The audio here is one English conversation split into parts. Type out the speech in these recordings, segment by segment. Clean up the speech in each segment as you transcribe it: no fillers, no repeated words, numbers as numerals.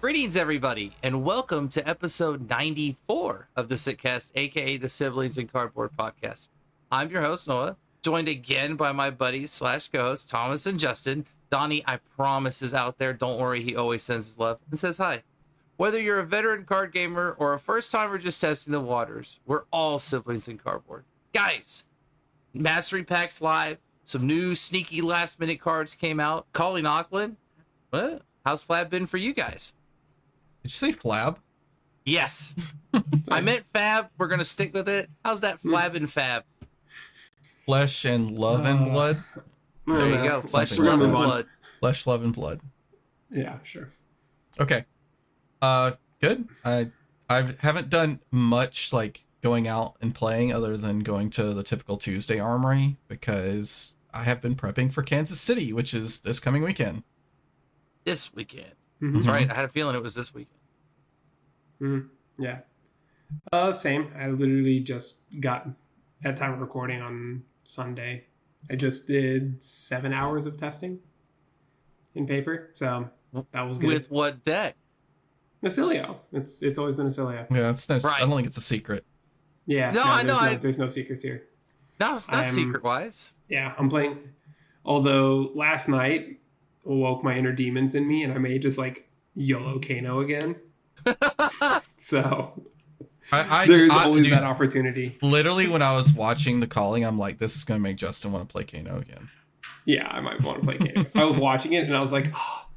Greetings, everybody, and welcome to episode 94 of the Sitcast, aka the Siblings in Cardboard podcast. I'm your host, Noah, joined again by my buddies slash co-hosts, Thomas and Justin. Donnie, I promise, is out there. Don't worry, he always sends his love and says hi. Whether you're a veteran card gamer or a first timer just testing the waters, we're all siblings in cardboard. Guys, Mastery Packs live. Some new sneaky last minute cards came out. Calling Auckland. What? How's Flab been for you guys? Did you say Flab? Yes. I meant Fab. We're going to stick with it. How's that Flab and Fab? Flesh and love and blood? There you go. Flesh, Something love, like and that. blood. Flesh, love, and blood. Yeah, sure. Okay. Good. I haven't done much like going out and playing other than going to the typical Tuesday armory because I have been prepping for Kansas City, which is this coming weekend. This weekend. Mm-hmm. That's right. I had a feeling it was this weekend. Mm-hmm. Yeah. Same. I literally just got at time of recording on Sunday. I just did 7 hours of testing in paper, so that was good. With what deck? Acilio. It's always been Acilio. Yeah, that's no. Right. I don't think it's a secret. Yeah. No, I know. There's no secrets here. No, it's not secret-wise. Yeah, I'm playing. Although last night awoke my inner demons in me, and I may just like YOLO Kano again. So there's always that opportunity. Literally, when I was watching the calling, I'm like, this is going to make Justin want to play Kano again. Yeah, I might want to play Kano. I was watching it, and I was like, oh,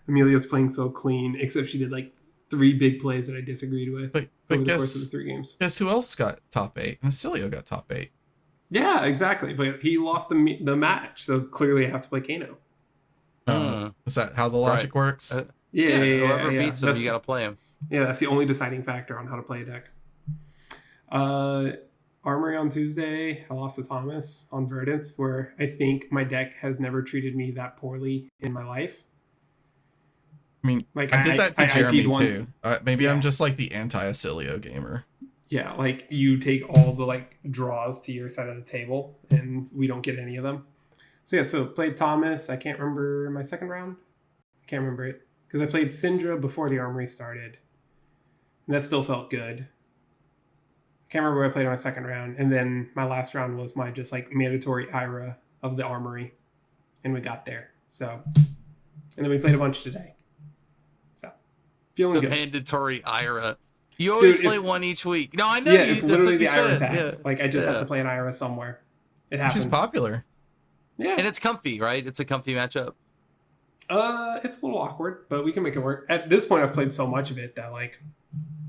Amelia's playing so clean, except she did like 3 big plays that I disagreed with But over the guess, course of the 3 games. Guess who else got top 8? And Acilio got top 8. Yeah, exactly. But he lost the match, so clearly I have to play Kano. Is that how the logic works? Yeah. Whoever beats him, you got to play him. Yeah, that's the only deciding factor on how to play a deck. Armory on Tuesday, I lost to Thomas on Verdance, where I think my deck has never treated me that poorly in my life. I mean, like I did that to Jeremy too. Maybe yeah. I'm just like the anti-Acilio gamer. Yeah, like you take all the like draws to your side of the table, and we don't get any of them. So played Thomas. I can't remember my second round. I can't remember it because I played Syndra before the Armory started, and that still felt good. I can't remember what I played on my second round, and then my last round was my just like mandatory Ira of the Armory, and we got there. So, and then we played a bunch today. So, feeling good. Mandatory Ira. You always play one each week. No, I know. Yeah, it's literally the Ira tax. Yeah. Like I just have to play an Ira somewhere. It happens. Which is popular. Yeah, and it's comfy, right? It's a comfy matchup. It's a little awkward, but we can make it work. At this point, I've played so much of it that like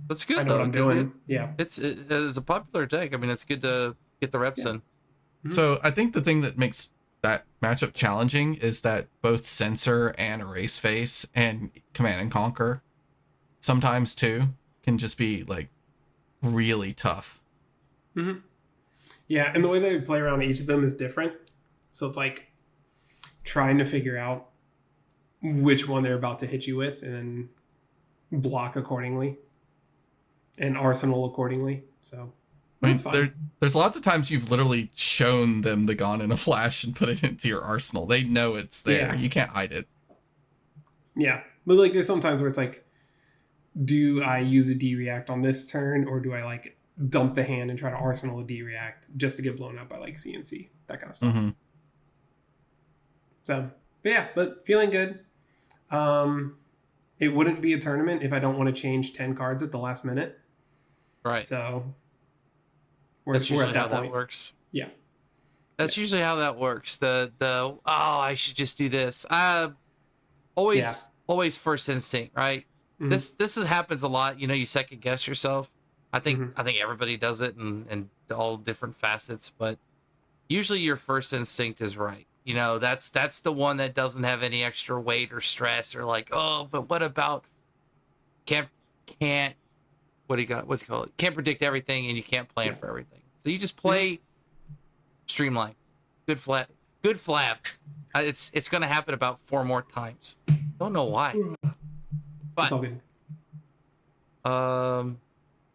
that's good. I know what I'm doing. It's a popular deck. I mean, it's good to get the reps in. Mm-hmm. So I think the thing that makes that matchup challenging is that both Censor and Erase Face and Command and Conquer sometimes too can just be like really tough. Mm-hmm. Yeah, and the way they play around each of them is different. So it's like trying to figure out which one they're about to hit you with and then block accordingly and arsenal accordingly. So I mean, there's lots of times you've literally shown them the Gone in a Flash and put it into your arsenal. They know it's there. Yeah. You can't hide it. Yeah. But like there's some times where it's like, do I use a D-React on this turn or do I like dump the hand and try to arsenal a D-React just to get blown up by like CNC, that kind of stuff. Mm-hmm. So, but feeling good. It wouldn't be a tournament if I don't want to change 10 cards at the last minute. Right. So, that's we're usually at that how point. That works. Yeah. That's usually how that works. I should just do this. Always first instinct, right? Mm-hmm. This happens a lot. You second guess yourself. I think everybody does it in all different facets, but usually your first instinct is right. That's the one that doesn't have any extra weight or stress or like, oh, but what about can't what do you call it? Can't predict everything and you can't plan for everything. So you just play streamline. Good flap. It's going to happen about 4 more times. Don't know why. But it's all good.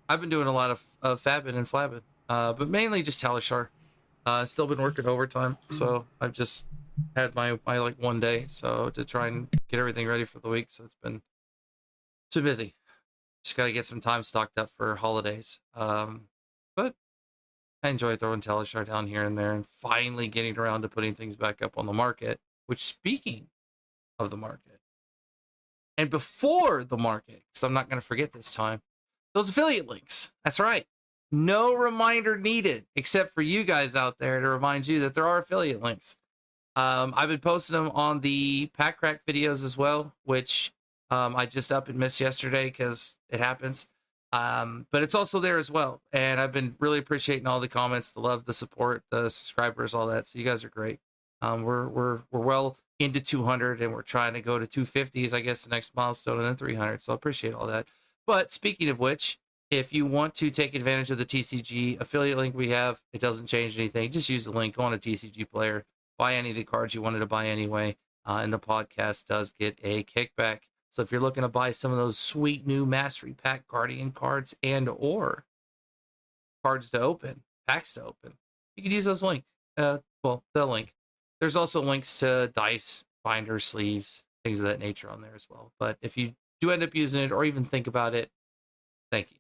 I've been doing a lot of fabbing and flabbing, but mainly just Talishar. Still been working overtime, so I've just had my like one day, so to try and get everything ready for the week. So it's Too busy. Just got to get some time stocked up for holidays. But I enjoy throwing Teleshar down here and there and finally getting around to putting things back up on the market. Which, speaking of the market, and before the market, because I'm not going to forget this time, those affiliate links. That's right. No reminder needed, except for you guys out there to remind you that there are affiliate links. I've been posting them on the Pack Crack videos as well, which I just up and missed yesterday because it happens. But it's also there as well. And I've been really appreciating all the comments, the love, the support, the subscribers, all that. So you guys are great. We're well into 200 and we're trying to go to 250 is, I guess, the next milestone, and then 300. So I appreciate all that. But speaking of which, if you want to take advantage of the TCG affiliate link we have, it doesn't change anything. Just use the link, go on a TCG player, buy any of the cards you wanted to buy anyway. And the podcast does get a kickback. So if you're looking to buy some of those sweet new Mastery Pack Guardian cards and or cards to open, packs to open, you can use those links. The link. There's also links to dice, binders, sleeves, things of that nature on there as well. But if you do end up using it or even think about it, thank you.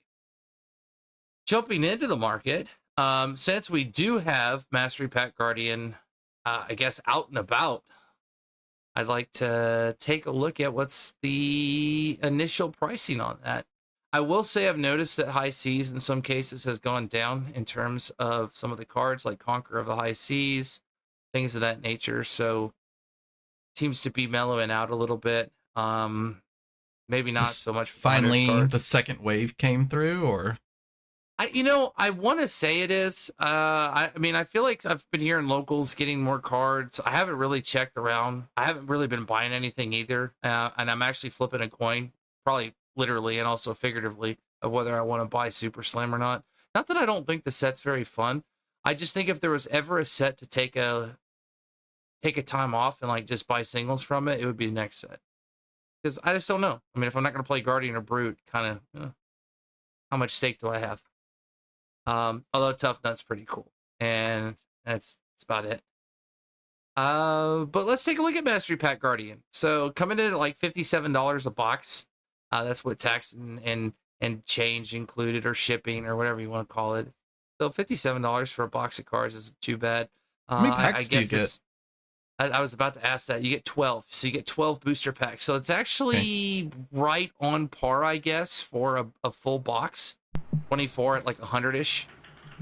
Jumping into the market, since we do have Mastery Pack Guardian, I guess, out and about, I'd like to take a look at what's the initial pricing on that. I will say I've noticed that High Seas in some cases has gone down in terms of some of the cards like Conqueror of the High Seas, things of that nature. So seems to be mellowing out a little bit. Maybe not Just so much. Finally, the second wave came through, or I want to say it is. I mean, I feel like I've been hearing locals getting more cards. I haven't really checked around. I haven't really been buying anything either. And I'm actually flipping a coin, probably literally and also figuratively, of whether I want to buy Super Slam or not. Not that I don't think the set's very fun. I just think if there was ever a set to take a time off and like just buy singles from it, it would be the next set. Because I just don't know. I mean, if I'm not going to play Guardian or Brute, kind of, how much stake do I have? Although Tough Nut's pretty cool, and that's about it. But let's take a look at Mastery Pack Guardian. So coming in at like $57 a box. That's what tax and change included, or shipping, or whatever you want to call it. So $57 for a box of cards isn't too bad. how many packs I do you guess get? I was about to ask that. You get 12. So you get 12 booster packs. So it's actually right on par, I guess, for a full box. 24 at like 100-ish.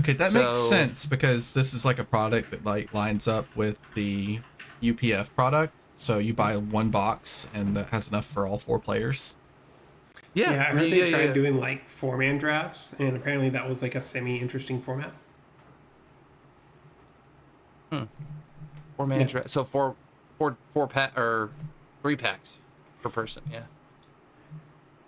Okay, that makes sense because this is like a product that like lines up with the UPF product. So you buy one box and that has enough for all 4 players. Yeah, I heard they tried doing like 4-man drafts, and apparently that was like a semi-interesting format. 4-man draft. So four pack or 3 packs per person. Yeah.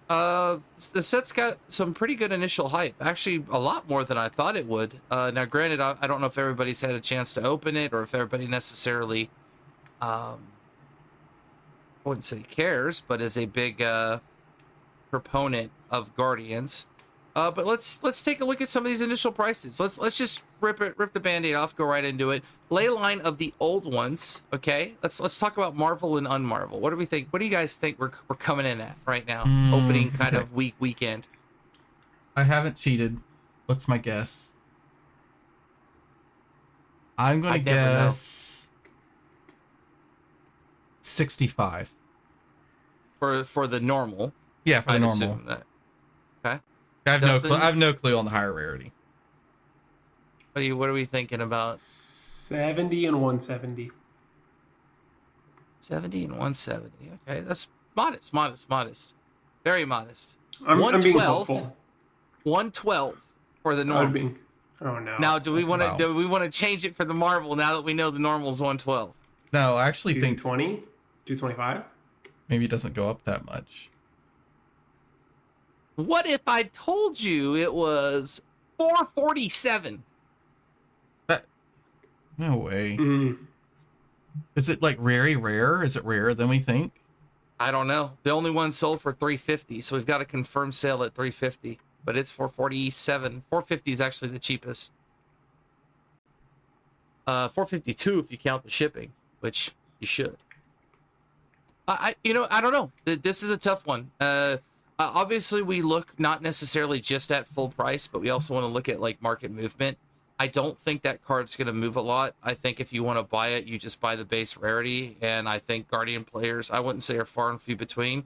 The set's got some pretty good initial hype. Actually, a lot more than I thought it would. Now, granted, I don't know if everybody's had a chance to open it or if everybody necessarily, I wouldn't say cares, but is a big proponent of Guardians. But let's take a look at some of these initial prices. Let's just rip the Band-Aid off, go right into it. Ley line of the old ones. Okay, let's talk about Marvel and Unmarvel. What do we think? What do you guys think we're coming in at right now? Opening kind of weekend. I haven't cheated. What's my guess? I'm gonna guess 65 for the normal. Yeah, for the normal. Assume that. Okay. I have no clue on the higher rarity. What are we thinking about? 70 and 170. 70 and 170. Okay, that's modest. Very modest. I'm being hopeful. 112 for the normal. Oh no. Now, do we want to change it for the Marvel now that we know the normal is 112? No, I actually think 220, 225. Maybe it doesn't go up that much. What if I told you it was 447? No way. Is it like very rare? Is it rarer than we think? I don't know. The only one sold for 350, so we've got a confirmed sale at 350, but it's 447. 450 is actually the cheapest. 452 if you count the shipping, which you should. I don't know. This is a tough one. obviously we look not necessarily just at full price, but we also want to look at like market movement. I don't think that card's going to move a lot. I think if you want to buy it, you just buy the base rarity. And I think Guardian players, I wouldn't say are far and few between.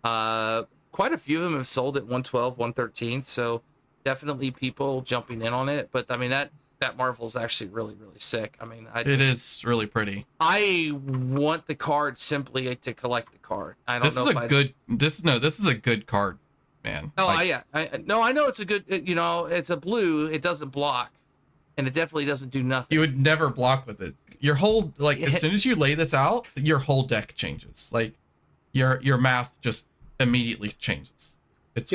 Quite a few of them have sold at 112, 113. So definitely people jumping in on it. But I mean, that Marvel's actually really, really sick. I mean, it is really pretty. I want the card simply to collect the card. I don't know if this is a good card, man. Oh, yeah. I know it's a good, it's a blue. It doesn't block. And it definitely doesn't do nothing. You would never block with it. Your whole, like, as soon as you lay this out, your whole deck changes. Like, your math just immediately changes. It's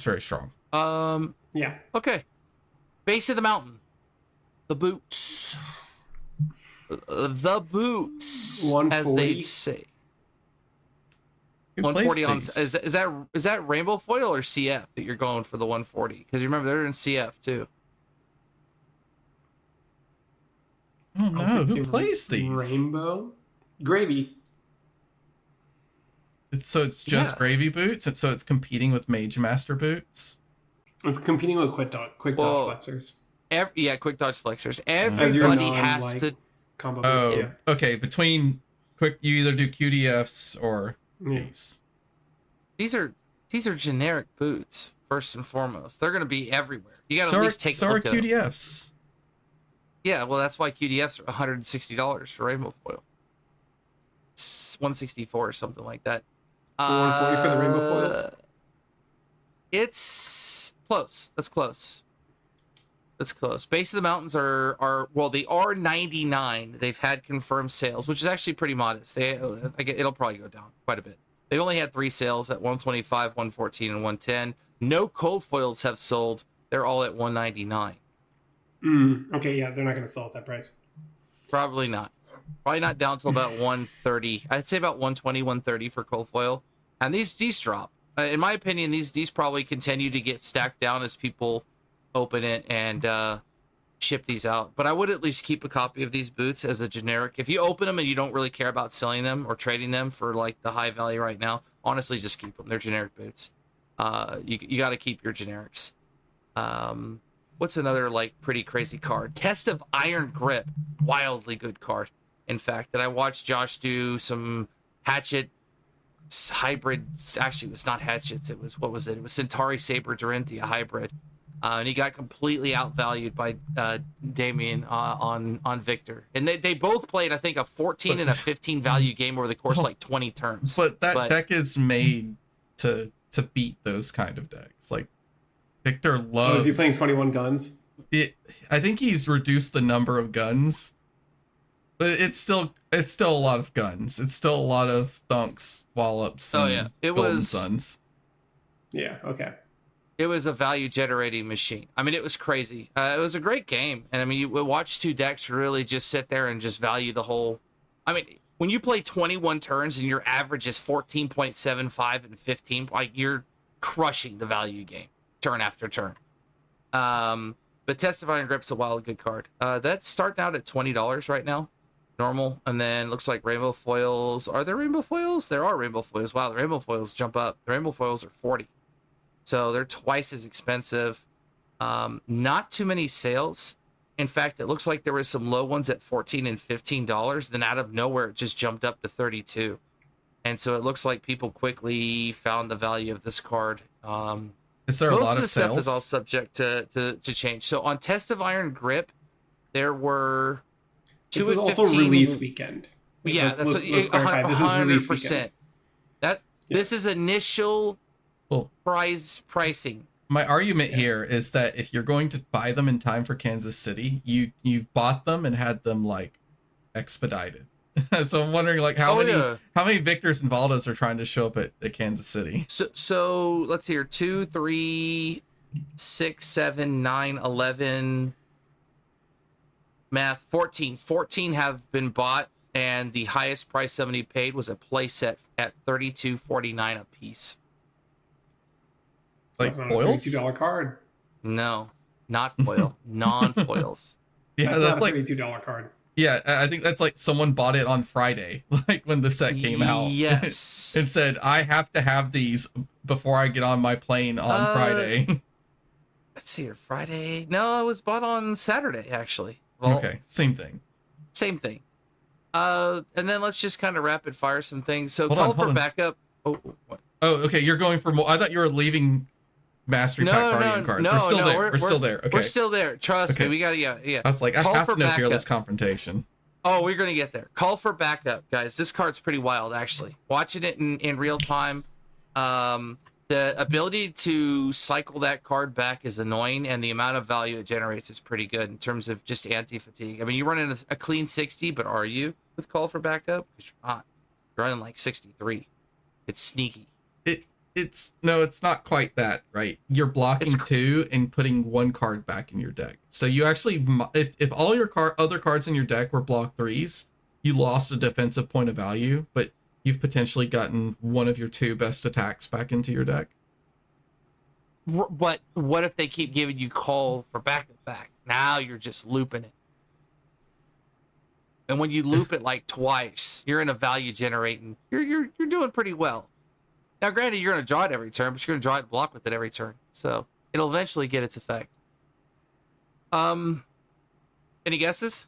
very strong. Yeah. Okay. Base of the mountain. The boots. The boots, 140. as they say. 140 on is that rainbow foil or CF that you're going for the 140? Because you remember they're in CF too. Oh no, who plays these? Rainbow? Gravy. It's just Gravy boots, and so it's competing with Mage Master boots. It's competing with quick dodge flexors. Quick dodge flexors. Everybody has to combo boots. Yeah. Okay. Between quick, you either do QDFs or Ace. These are generic boots first and foremost. They're going to be everywhere. You got to at least take a look at them. QDFs. Yeah, well, that's why QDFs are $160 for rainbow foil. It's $164 or something like that. So 140 for the rainbow foils? It's close. That's close. Base of the Mountains are they are 99. They've had confirmed sales, which is actually pretty modest. It'll probably go down quite a bit. They've only had 3 sales at 125, 114, and 110. No cold foils have sold. They're all at 199. Okay, yeah, they're not going to sell at that price. Probably not. Probably not down till about 130. I'd say about 120, 130 for cold foil. And these drop. In my opinion, these probably continue to get stacked down as people open it and ship these out. But I would at least keep a copy of these boots as a generic. If you open them and you don't really care about selling them or trading them for like the high value right now, honestly, just keep them. They're generic boots. You got to keep your generics. What's another like pretty crazy card? Test of Iron Grip, wildly good card. In fact, that I watched Josh do some Hatchet hybrid. Actually, it was not Hatchets. It was It was Centauri Saber Dorinthia hybrid, and he got completely outvalued by Damien on Victor. And they both played, I think, a 14 and a 15 value game over the course of like 20 turns. But that deck is made to beat those kind of decks. Like Victor loves. Is he playing 21 guns? I think he's reduced the number of guns, but it's still a lot of guns. It's still a lot of thunks, wallops. It golden was suns. Yeah. Okay. It was a value generating machine. I mean, it was crazy. It was a great game, and I mean, you watch 2 decks really just sit there and just value the whole. I mean, when you play 21 turns and your average is 14.75 and 15, like you're crushing the value game turn after turn. But Test of Iron Grip's a wild good card. That's starting out at $20 right now, normal, and then looks like rainbow foils. Are there rainbow foils? There are rainbow foils. Wow, the rainbow foils jump up. The rainbow foils are 40, so they're twice as expensive. Not too many sales. In fact, it looks like there were some low ones at $14 and $15. Then out of nowhere, it just jumped up to 32, and so it looks like people quickly found the value of this card. Is there a lot of sales? Most of the stuff is all subject to change. So on Test of Iron Grip, there were 2 This is at also 15. release weekend. Yeah, let's clarify. This is release weekend. This is initial pricing. My argument here is that if you're going to buy them in time for Kansas City, you've bought them and had them like expedited. So I'm wondering, like, how many Victors and Valdas are trying to show up at Kansas City? So let's see here: 2, 3, 6, 7, 9, 11, math, 14. 14 have been bought, and the highest price somebody paid was a play set at $32.49 a piece. Like foils? Not a $32 card. No, not foil. Non-foils. Yeah, that's not a $32 card. Yeah, I think that's like someone bought it on Friday, like when the set came out. Yes. And said, I have to have these before I get on my plane on Friday. Let's see here. Friday. No, it was bought on Saturday, actually. Well, Okay, same thing. Same thing. And then let's just kind of rapid fire some things. So Hold for on. backup. Oh, what? Oh, okay, you're going for more. I thought you were leaving Mastery Pack Guardian cards. We're still there. We're still there. Okay. We're still there. Trust me. We got to, yeah. I was like, I Call have for to know backup. Fearless Confrontation. Oh, we're going to get there. Call for backup, guys. This card's pretty wild, actually. Watching it in real time, the ability to cycle that card back is annoying, and the amount of value it generates is pretty good in terms of just anti-fatigue. I mean, you're running a clean 60, but are you with call for backup? Because you're not. You're running like 63. It's sneaky. It's not quite that, right? You're blocking 2 and putting 1 card back in your deck. So you actually, if all your other cards in your deck were block 3s, you lost a defensive point of value, but you've potentially gotten one of your 2 best attacks back into your deck. But what if they keep giving you call for backup back? Now you're just looping it. And when you loop it like twice, you're in a value generating. You're doing pretty well. Now, granted, you're going to draw it every turn, but you're going to draw it and block with it every turn. So it'll eventually get its effect. Any guesses?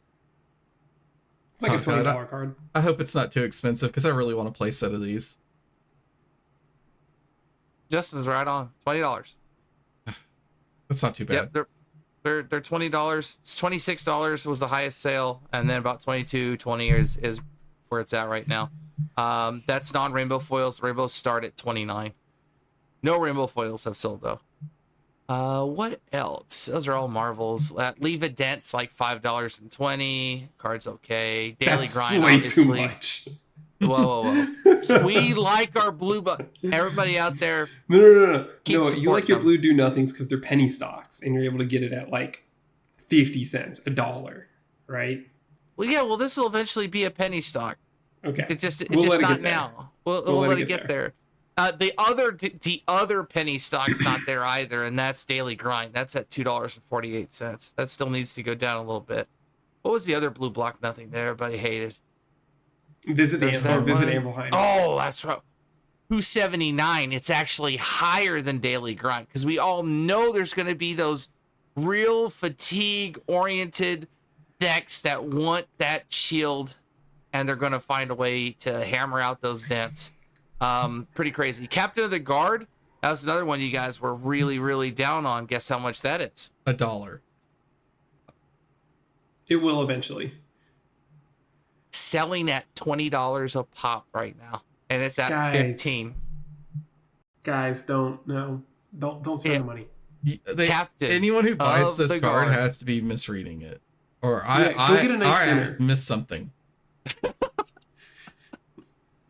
It's like a $20 card. I hope it's not too expensive because I really want to play a set of these. Justin's right on. $20. That's not too bad. Yep, they're $20. It's $26 was the highest sale, and then about $22.20 is where it's at right now. That's non-rainbow foils. Rainbows start at $29. No rainbow foils have sold though. What else? Those are all marvels. Leave a dent's like $5.20. Card's okay. Daily grind, way obviously. Too much. Whoa. So we like our blue, but everybody out there. No. No, you like your blue do nothings because they're penny stocks, and you're able to get it at like 50 cents, $1, right? Well, yeah. Well, this will eventually be a penny stock. Okay. It's just not now. We'll let it get there. The other penny stock's not there either, and that's daily grind. That's at $2.48. That still needs to go down a little bit. What was the other blue block nothing that everybody hated? Visit Anvilheim. Oh, that's right. 279. It's actually higher than daily grind because we all know there's going to be those real fatigue oriented decks that want that shield, and they're going to find a way to hammer out those dents. Pretty crazy. Captain of the Guard. That was another one you guys were really, really down on. Guess how much that is? $1. It will eventually. Selling at $20 a pop right now, and it's at 15. Guys, don't spend the money. Captain. Anyone who buys this card has to be misreading it, or go get a nice dinner. I missed something.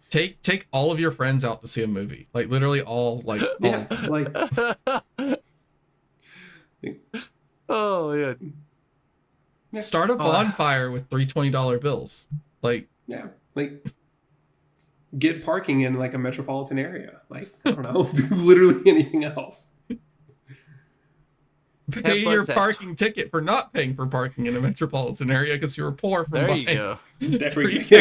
Take all of your friends out to see a movie, like literally all, like yeah, like. Oh yeah. Start a bonfire with $3 bills. Like, yeah, like get parking in like a metropolitan area. Like, I don't know, do literally anything else. Pay your parking ticket for not paying for parking in a metropolitan area because you were poor from there buying. You go. There we go.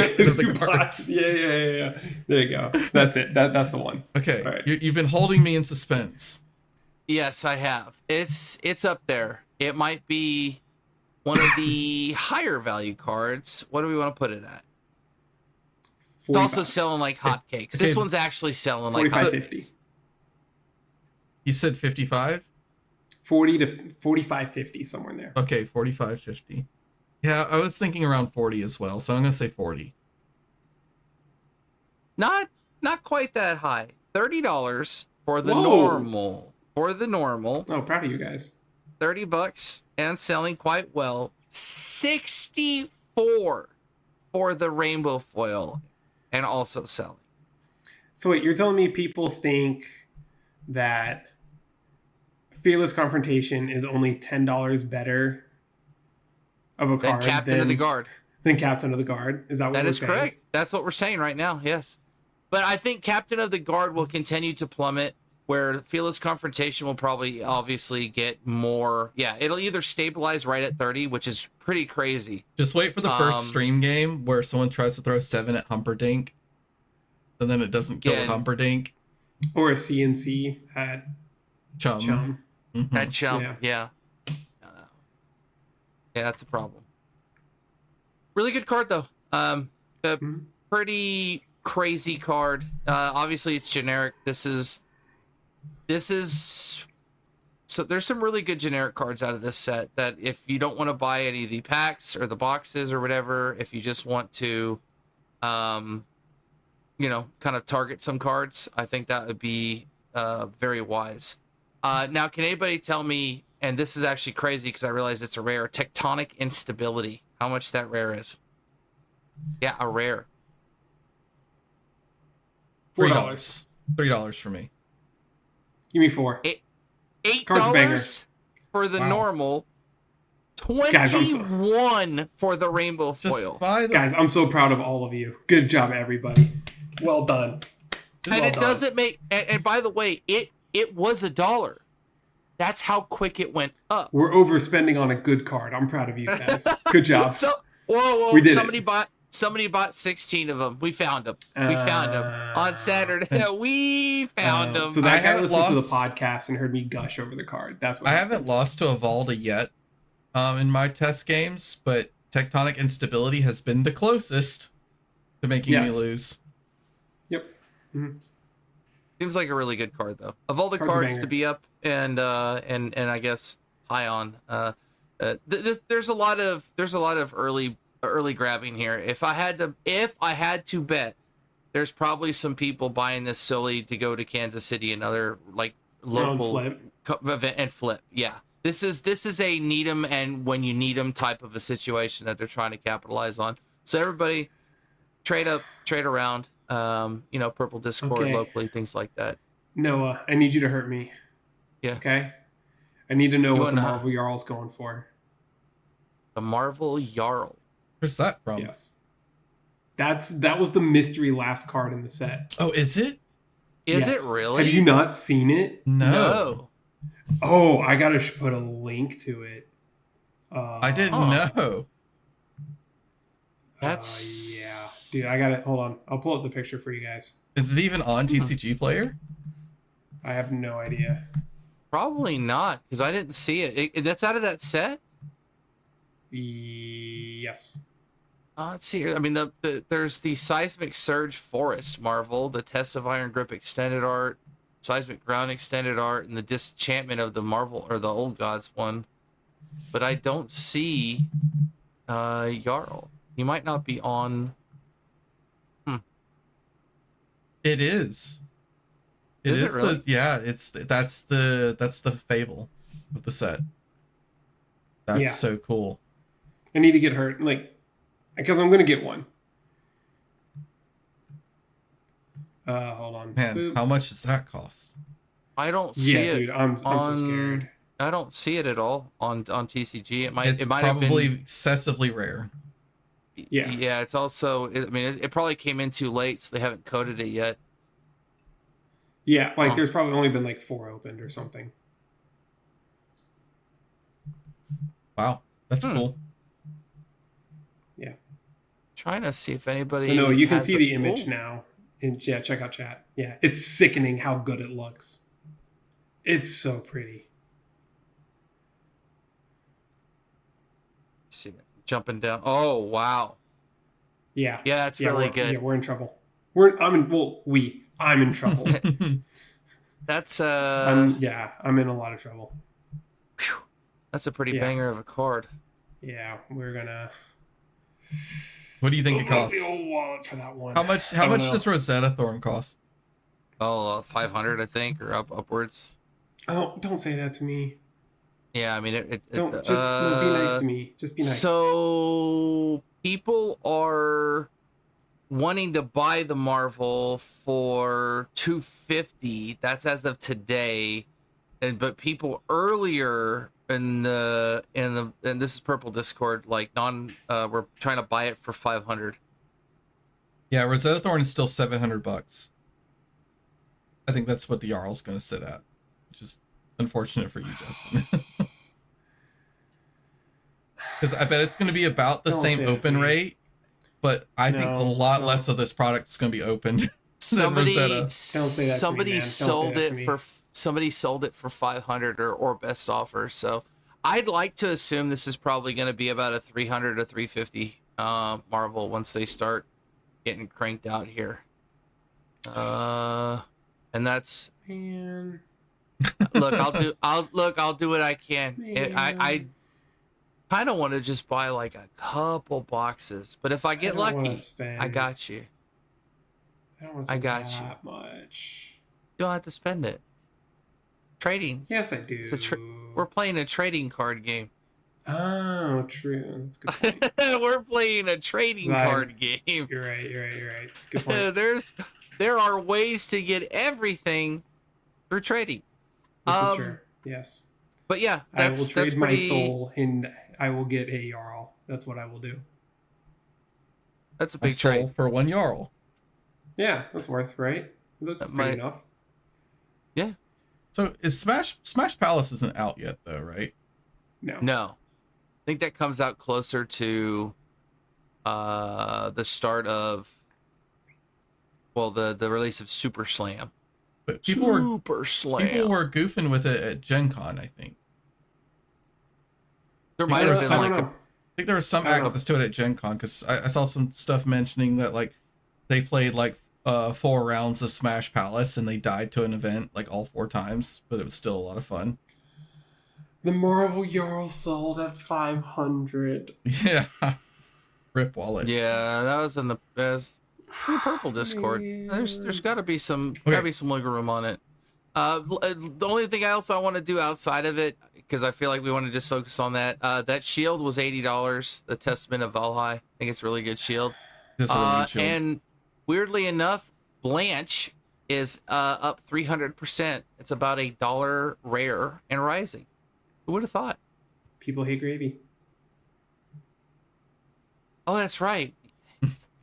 Yeah. There you go. That's it. That's the one. Okay, all right. You've been holding me in suspense. Yes, I have. It's up there. It might be one of the higher value cards. What do we want to put it at? 45. It's also selling like hotcakes. This one's actually selling like hotcakes. You said 55? 40 to 45.50, somewhere in there. Okay, 45.50. Yeah, I was thinking around 40 as well, so I'm gonna say 40. Not quite that high. $30 for the normal. For the normal. Oh, proud of you guys. $30 and selling quite well. 64 for the rainbow foil and also selling. So wait, you're telling me people think that Fearless Confrontation is only $10 better of a card than Captain of the Guard? Than Captain of the Guard? Is that what we're saying? Correct. That's what we're saying right now, yes. But I think Captain of the Guard will continue to plummet where Fearless Confrontation will probably obviously get more. Yeah, it'll either stabilize right at 30, which is pretty crazy. Just wait for the first stream game where someone tries to throw 7 at Humperdinck, and then it doesn't kill the Humperdinck. Or a CNC at Chum. Mm-hmm. At Chum, yeah. Yeah, that's a problem. Really good card, though. Pretty crazy card. Obviously, it's generic. This is so there's some really good generic cards out of this set that if you don't want to buy any of the packs or the boxes or whatever, if you just want to, kind of target some cards, I think that would be very wise. Now, can anybody tell me, and this is actually crazy because I realize it's a rare, Tectonic Instability, how much that rare is? Yeah, a rare. $4. $3 for me. Give me $4. $8 for the normal. 21 for the rainbow foil. Guys, I'm so proud of all of you. Good job, everybody. Well done. Doesn't make. And by the way, it was $1. That's how quick it went up. We're overspending on a good card. I'm proud of you guys. Good job. Whoa! We did Somebody bought 16 of them. We found them. On Saturday. We found them. So that guy listened to the podcast and heard me gush over the card. That's what I haven't lost to Evalda yet in my test games, but Tectonic Instability has been the closest to making me lose. Yep. Mm-hmm. Seems like a really good card, though. Of all the cards to be up and I guess high on, there's a lot of early grabbing here. If I had to bet, there's probably some people buying this solely to go to Kansas City and other like local event and flip. Yeah, this is a need 'em and when you need 'em type of a situation that they're trying to capitalize on. So everybody trade up, trade around. Purple Discord locally, things like that. Noah, I need you to hurt me. Yeah. Okay. I need to know what the Marvel Jarl's going for. The Marvel Jarl. Where's that from? Yes. That was the mystery last card in the set. Oh, is it? Is it really? Have you not seen it? No. Oh, I gotta put a link to it. I didn't know. Yeah, dude. I gotta hold on. I'll pull up the picture for you guys. Is it even on TCG Player? I have no idea. Probably not, because I didn't see it. That's out of that set. Yes. Let's see here. I mean, there's the Seismic Surge Forest Marvel, the Test of Iron Grip Extended Art, Seismic Ground Extended Art, and the Disenchantment of the Marvel or the Old Gods one. But I don't see Jarl. He might not be on. It is. Is it really? That's the fable of the set. That's so cool. I need to get hurt, because I'm gonna get one. Hold on. Man, Boop. how much does that cost? I don't see it. Yeah, dude, I'm so scared. I don't see it at all on TCG. It might probably have been excessively rare. Yeah. It's also. It probably came in too late, so they haven't coded it yet. Yeah, there's probably only been 4 opened or something. Wow, that's cool. Yeah. Trying to see if anybody. No, you can see the image now. And check out chat. Yeah, it's sickening how good it looks. It's so pretty. See it jumping down. Oh wow. Yeah. Yeah, that's really good. Yeah, we're in trouble. I'm in trouble. That's I'm in a lot of trouble. Whew, that's a pretty banger of a card. Yeah, we're gonna. What do you think it costs? The old wallet for that one. How much does Rosetta Thorn cost? Oh, 500, I think, or upwards. Oh, don't say that to me. Yeah, I mean don't be nice to me. Just be nice. So people are wanting to buy the Marvel for $250. That's as of today, but people earlier in this is Purple Discord we're trying to buy it for $500. Yeah, Rosetta Thorn is still $700. I think that's what the Jarl's going to sit at, which is unfortunate for you, Justin. Because I bet it's going to be about the Don't same say that to open me. rate, but I think a lot less of this product is going to be opened than Rosetta. Don't say that to me, man. Don't say that to me. Somebody sold it for 500 or best offer. So I'd like to assume this is probably going to be about a 300 to 350 Marvel once they start getting cranked out here. And that's Man. look, I'll do what I can. I kind of want to just buy like a couple boxes, but if I get lucky, I got you. I don't want to spend that much. You don't have to spend it. Trading. Yes, I do. We're playing a trading card game. Oh, true. That's a good point. We're playing a trading card game. You're right. Good point. There are ways to get everything through trading. This is true. Yes. But yeah, I will trade my soul and I will get a Jarl. That's what I will do. That's a big trade for one Jarl. Yeah, that's worth, right? That's pretty enough. Yeah. So is Smash Palace isn't out yet though, right? No. I think that comes out closer to the start of the release of Super Slam. But people were goofing with it at Gen Con, I think. There might have been I think there was some access to it at Gen Con because I saw some stuff mentioning that like they played like 4 rounds of Smash Palace and they died to an event like all 4 times, but it was still a lot of fun. The Marvel Jarl sold at 500. Yeah. Rip wallet. Yeah, that was in the purple Discord. There's got to be some wiggle room on it. The only thing else I want to do outside of it, because I feel like we want to just focus on that. That shield was $80. The Testament of Valhalla. I think it's a really good shield. It's a really good shield. And weirdly enough, Blanche is up 300%. It's about $1 rare and rising. Who would have thought? People hate gravy. Oh, that's right.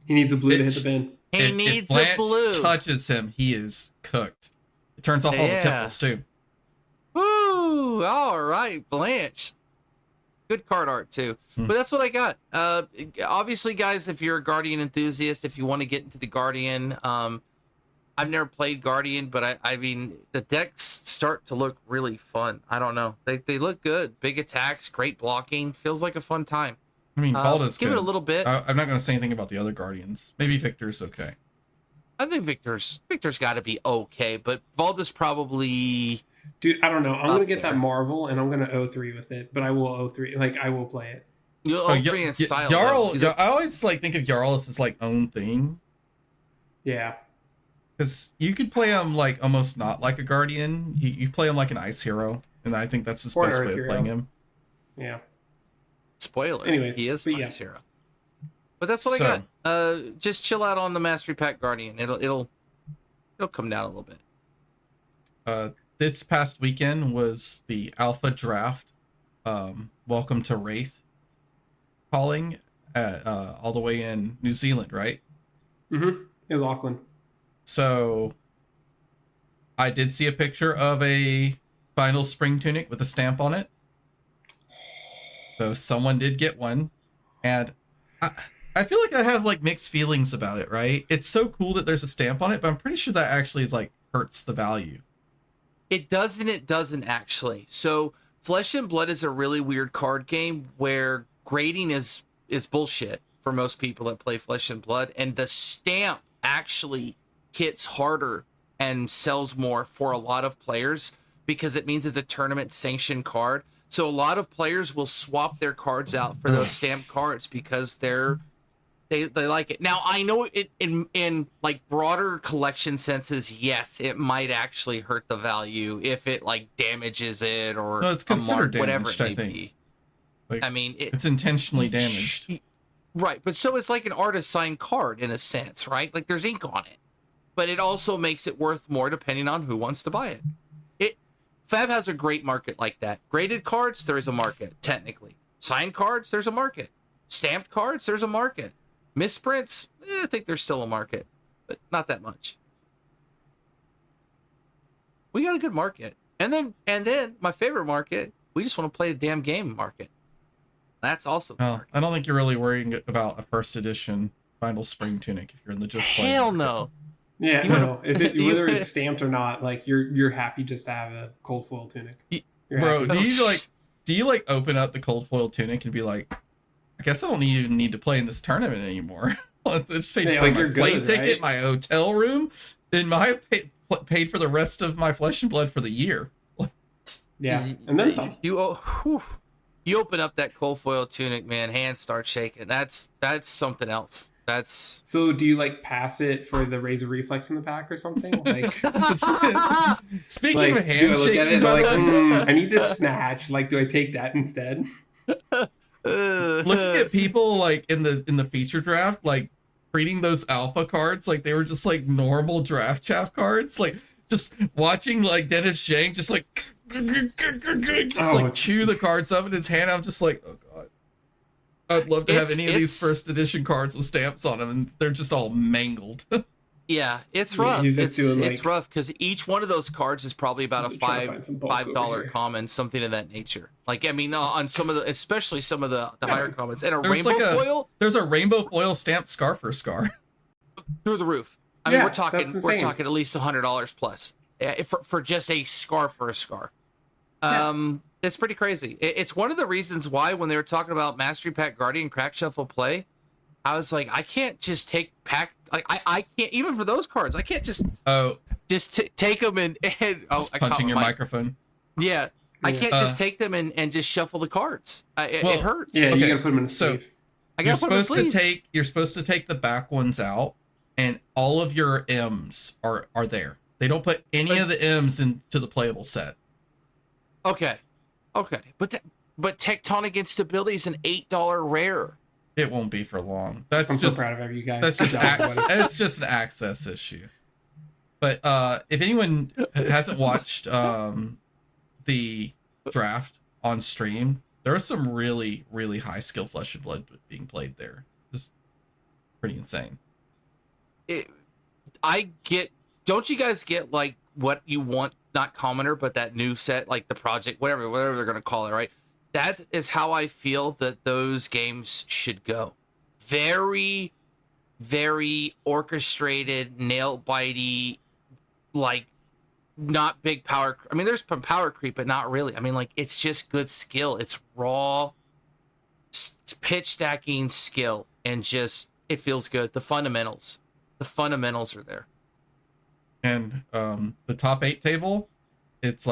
He needs a blue to hit the bin. He needs a blue. If Blanche touches him, he is cooked. It turns off all the temples too. Woo! All right, Blanche. Good card art too. But that's what I got. Obviously, guys, if you're a Guardian enthusiast, if you want to get into the Guardian, I've never played Guardian, but I mean, the decks start to look really fun. I don't know. They look good. Big attacks, great blocking. Feels like a fun time. I mean, Balda's give good. It a little bit. I'm not going to say anything about the other Guardians. Maybe Victor's okay. I think Victor's got to be okay, but Valda's probably... Dude, I don't know. I'm going to get that Marvel, and I'm going to O3 with it, but I will O3. Like, I will play it. You'll O3 in style. Jarl, I always like think of Jarl as its like own thing. Yeah. Because you could play him like almost not like a Guardian. You play him like an ice hero, and I think that's the best way of playing him. Yeah. Spoiler. Anyways, he is ice hero. But that's what I got. Just chill out on the Mastery Pack Guardian. It'll come down a little bit. This past weekend was the Alpha Draft. Welcome to Wraith calling at all the way in New Zealand, right? Mm-hmm. It was Auckland. So I did see a picture of a final spring tunic with a stamp on it. So someone did get one, and I feel like I have like mixed feelings about it, right? It's so cool that there's a stamp on it, but I'm pretty sure that actually is like hurts the value. It does and it doesn't actually. So Flesh and Blood is a really weird card game where grading is bullshit for most people that play Flesh and Blood, and the stamp actually hits harder and sells more for a lot of players because it means it's a tournament sanctioned card. So a lot of players will swap their cards out for those stamped cards because they like it. Now I know it in like broader collection senses, yes, it might actually hurt the value if it like damages it or no, it's considered whatever damaged, it may I think. be. Like, I mean, it's intentionally damaged. Right, but so it's like an artist signed card in a sense, right? Like there's ink on it, but it also makes it worth more depending on who wants to buy it. Fab has a great market like that. Graded cards, there is a market, technically. Signed cards, there's a market. Stamped cards, there's a market. Misprints, I think there's still a market, but not that much. We got a good market. And then my favorite market, we just want to play the damn game market. That's also the market. I don't think you're really worrying about a first edition Final Spring Tunic if you're in the just play. Hell market. no. Yeah, no. Whether it's stamped or not, like you're happy just to have a cold foil tunic. Bro, do you open up the cold foil tunic and be like, I guess I don't even need to play in this tournament anymore. Just paid for my plane ticket, my hotel room, and paid for the rest of my flesh and blood for the year. Yeah, and then some. You open up that cold foil tunic, man, hands start shaking. That's something else. That's so. Do you pass it for the Razor Reflex in the pack or something? Speaking of hand do I look at it and I need to snatch. Do I take that instead? Looking at people in the feature draft, treating those alpha cards like they were just normal draft chaff cards, just watching Dennis Shank just chew the cards up in his hand. I'm just oh god. I'd love to have any of these first edition cards with stamps on them, and they're just all mangled. Yeah, it's rough. It's rough because each one of those cards is probably about a $5 common, something of that nature. On some of especially some of the higher commons, and rainbow foil. There's a rainbow foil stamped scar for scar through the roof. I mean, we're talking at least $100 plus for just a scar for a scar. It's pretty crazy. It's one of the reasons why when they were talking about Mastery Pack Guardian Crack Shuffle play, I was like, I can't just take pack. I can't, even for those cards, I can't just take them and punching your microphone. Yeah, I can't just take them and just shuffle the cards. It hurts. Yeah, you gotta put them in a sleeve. You're supposed to take the back ones out, and all of your M's are there. They don't put any of the M's into the playable set. Okay, but Tectonic Instability is an $8 rare. It won't be for long. I'm so proud of you guys. It's just an access issue. But if anyone hasn't watched the draft on stream, there was some really, really high skill Flesh and Blood being played there. Just pretty insane. Don't you guys get what you want? Not commoner, but that new set, the project, whatever they're going to call it, right? That is how I feel that those games should go. Very, very orchestrated, nail-bitey, not big power. I mean, there's some power creep, but not really. I mean, it's just good skill. It's raw pitch stacking skill, and just, it feels good. The fundamentals are there. And the top 8 table, it's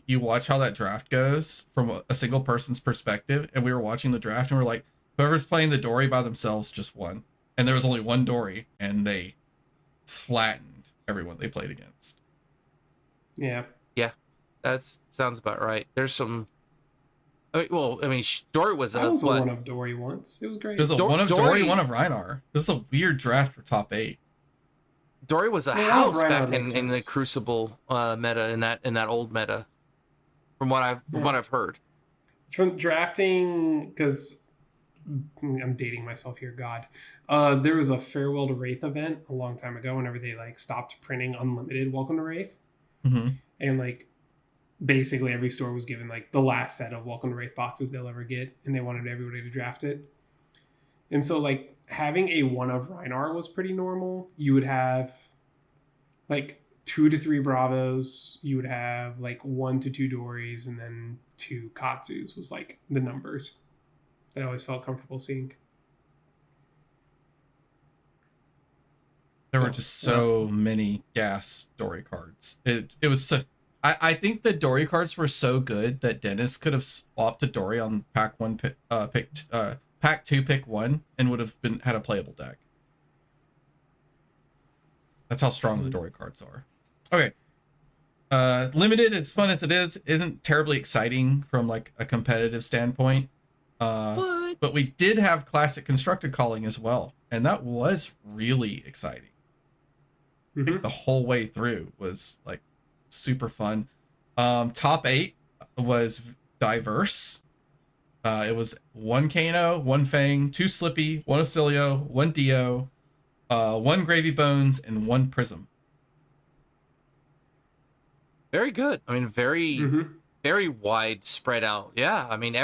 you watch how that draft goes from a single person's perspective, and we were watching the draft and we're like, whoever's playing the Dory by themselves just won. And there was only one Dory, and they flattened everyone they played against. Yeah, that sounds about right. There's some. Dory was I was a one of Dory once. It was great. It was a one of Dory, one of Reinar. It was a weird draft for top 8. Dory was a house back in the Crucible meta, in that old meta, from what I've heard. From drafting, because I'm dating myself here. God, there was a Farewell to Wraith event a long time ago. Whenever they stopped printing unlimited Welcome to Wraith, and basically every store was given the last set of Welcome to Wraith boxes they'll ever get, and they wanted everybody to draft it. And so having a one of Reinar was pretty normal. You would have 2 to 3 Bravos. You would have 1 to 2 Dories, and then 2 Katsus was the numbers that I always felt comfortable seeing. There were just so many gas Dory cards. It was so. I think the Dory cards were so good that Dennis could have swapped a Dory on pack 2 pick 1 and would have had a playable deck. That's how strong the Dory cards are. Okay. Limited, as fun as it is, isn't terribly exciting from a competitive standpoint. But we did have classic constructed calling as well, and that was really exciting. The whole way through was super fun. Top 8 was diverse. It was 1 Kano, 1 Fang, 2 Slippy, 1 Ocilio, 1 Dio, 1 Gravy Bones, and 1 Prism. Very good. I mean, very, Mm-hmm. very wide spread out. Yeah. I mean,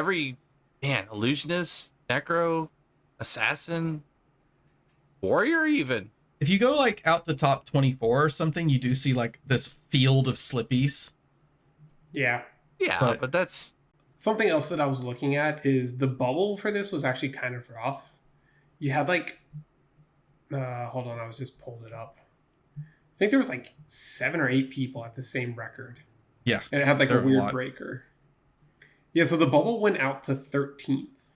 illusionist, necro, assassin, warrior, even. If you go like out the top 24 or something, you do see like this field of slippies. Yeah. Yeah, but that's something else that I was looking at is the bubble for this was actually kind of rough. You had like, hold on, I was just pulled it up. I think there was like 7 or 8 people at the same record. Yeah. And it had like a There were a weird lot. breaker. Yeah, so the bubble went out to 13th.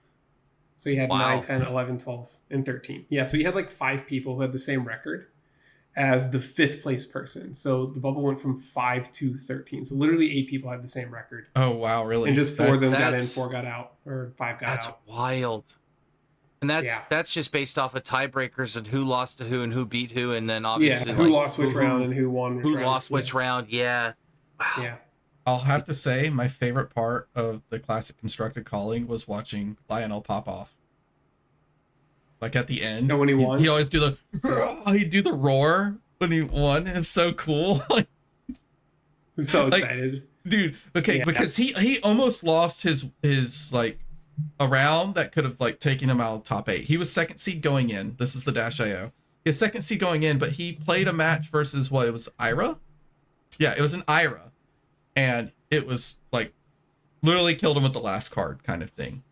So you had Wow. 9, 10, 11, 12, and 13. Yeah, so you had like 5 people who had the same record as the 5th place person. So the bubble went from 5 to 13. So literally 8 people had the same record. Oh, wow, really? And just 4 of them got in, That's- 4 got out, or 5 got that's out. wild. And Yeah. that's just based off of tiebreakers and who lost to who and who beat who, and then obviously Yeah, who like, lost which round and who won which who round. lost which round. Yeah. Wow. Yeah. I'll have to say my favorite part of the classic constructed calling was watching Lionel pop off. Like at the end. And when he won? He always do he'd do the roar when he won. It's so cool. I'm so Like, excited. Dude, okay, Yeah. because he almost lost his like a round that could have like taken him out of top 8. He was second seed going in. This is the -IO. His second seed going in, but he played a match versus what, it was Ira? Yeah, it was an Ira. And it was like literally killed him with the last card kind of thing.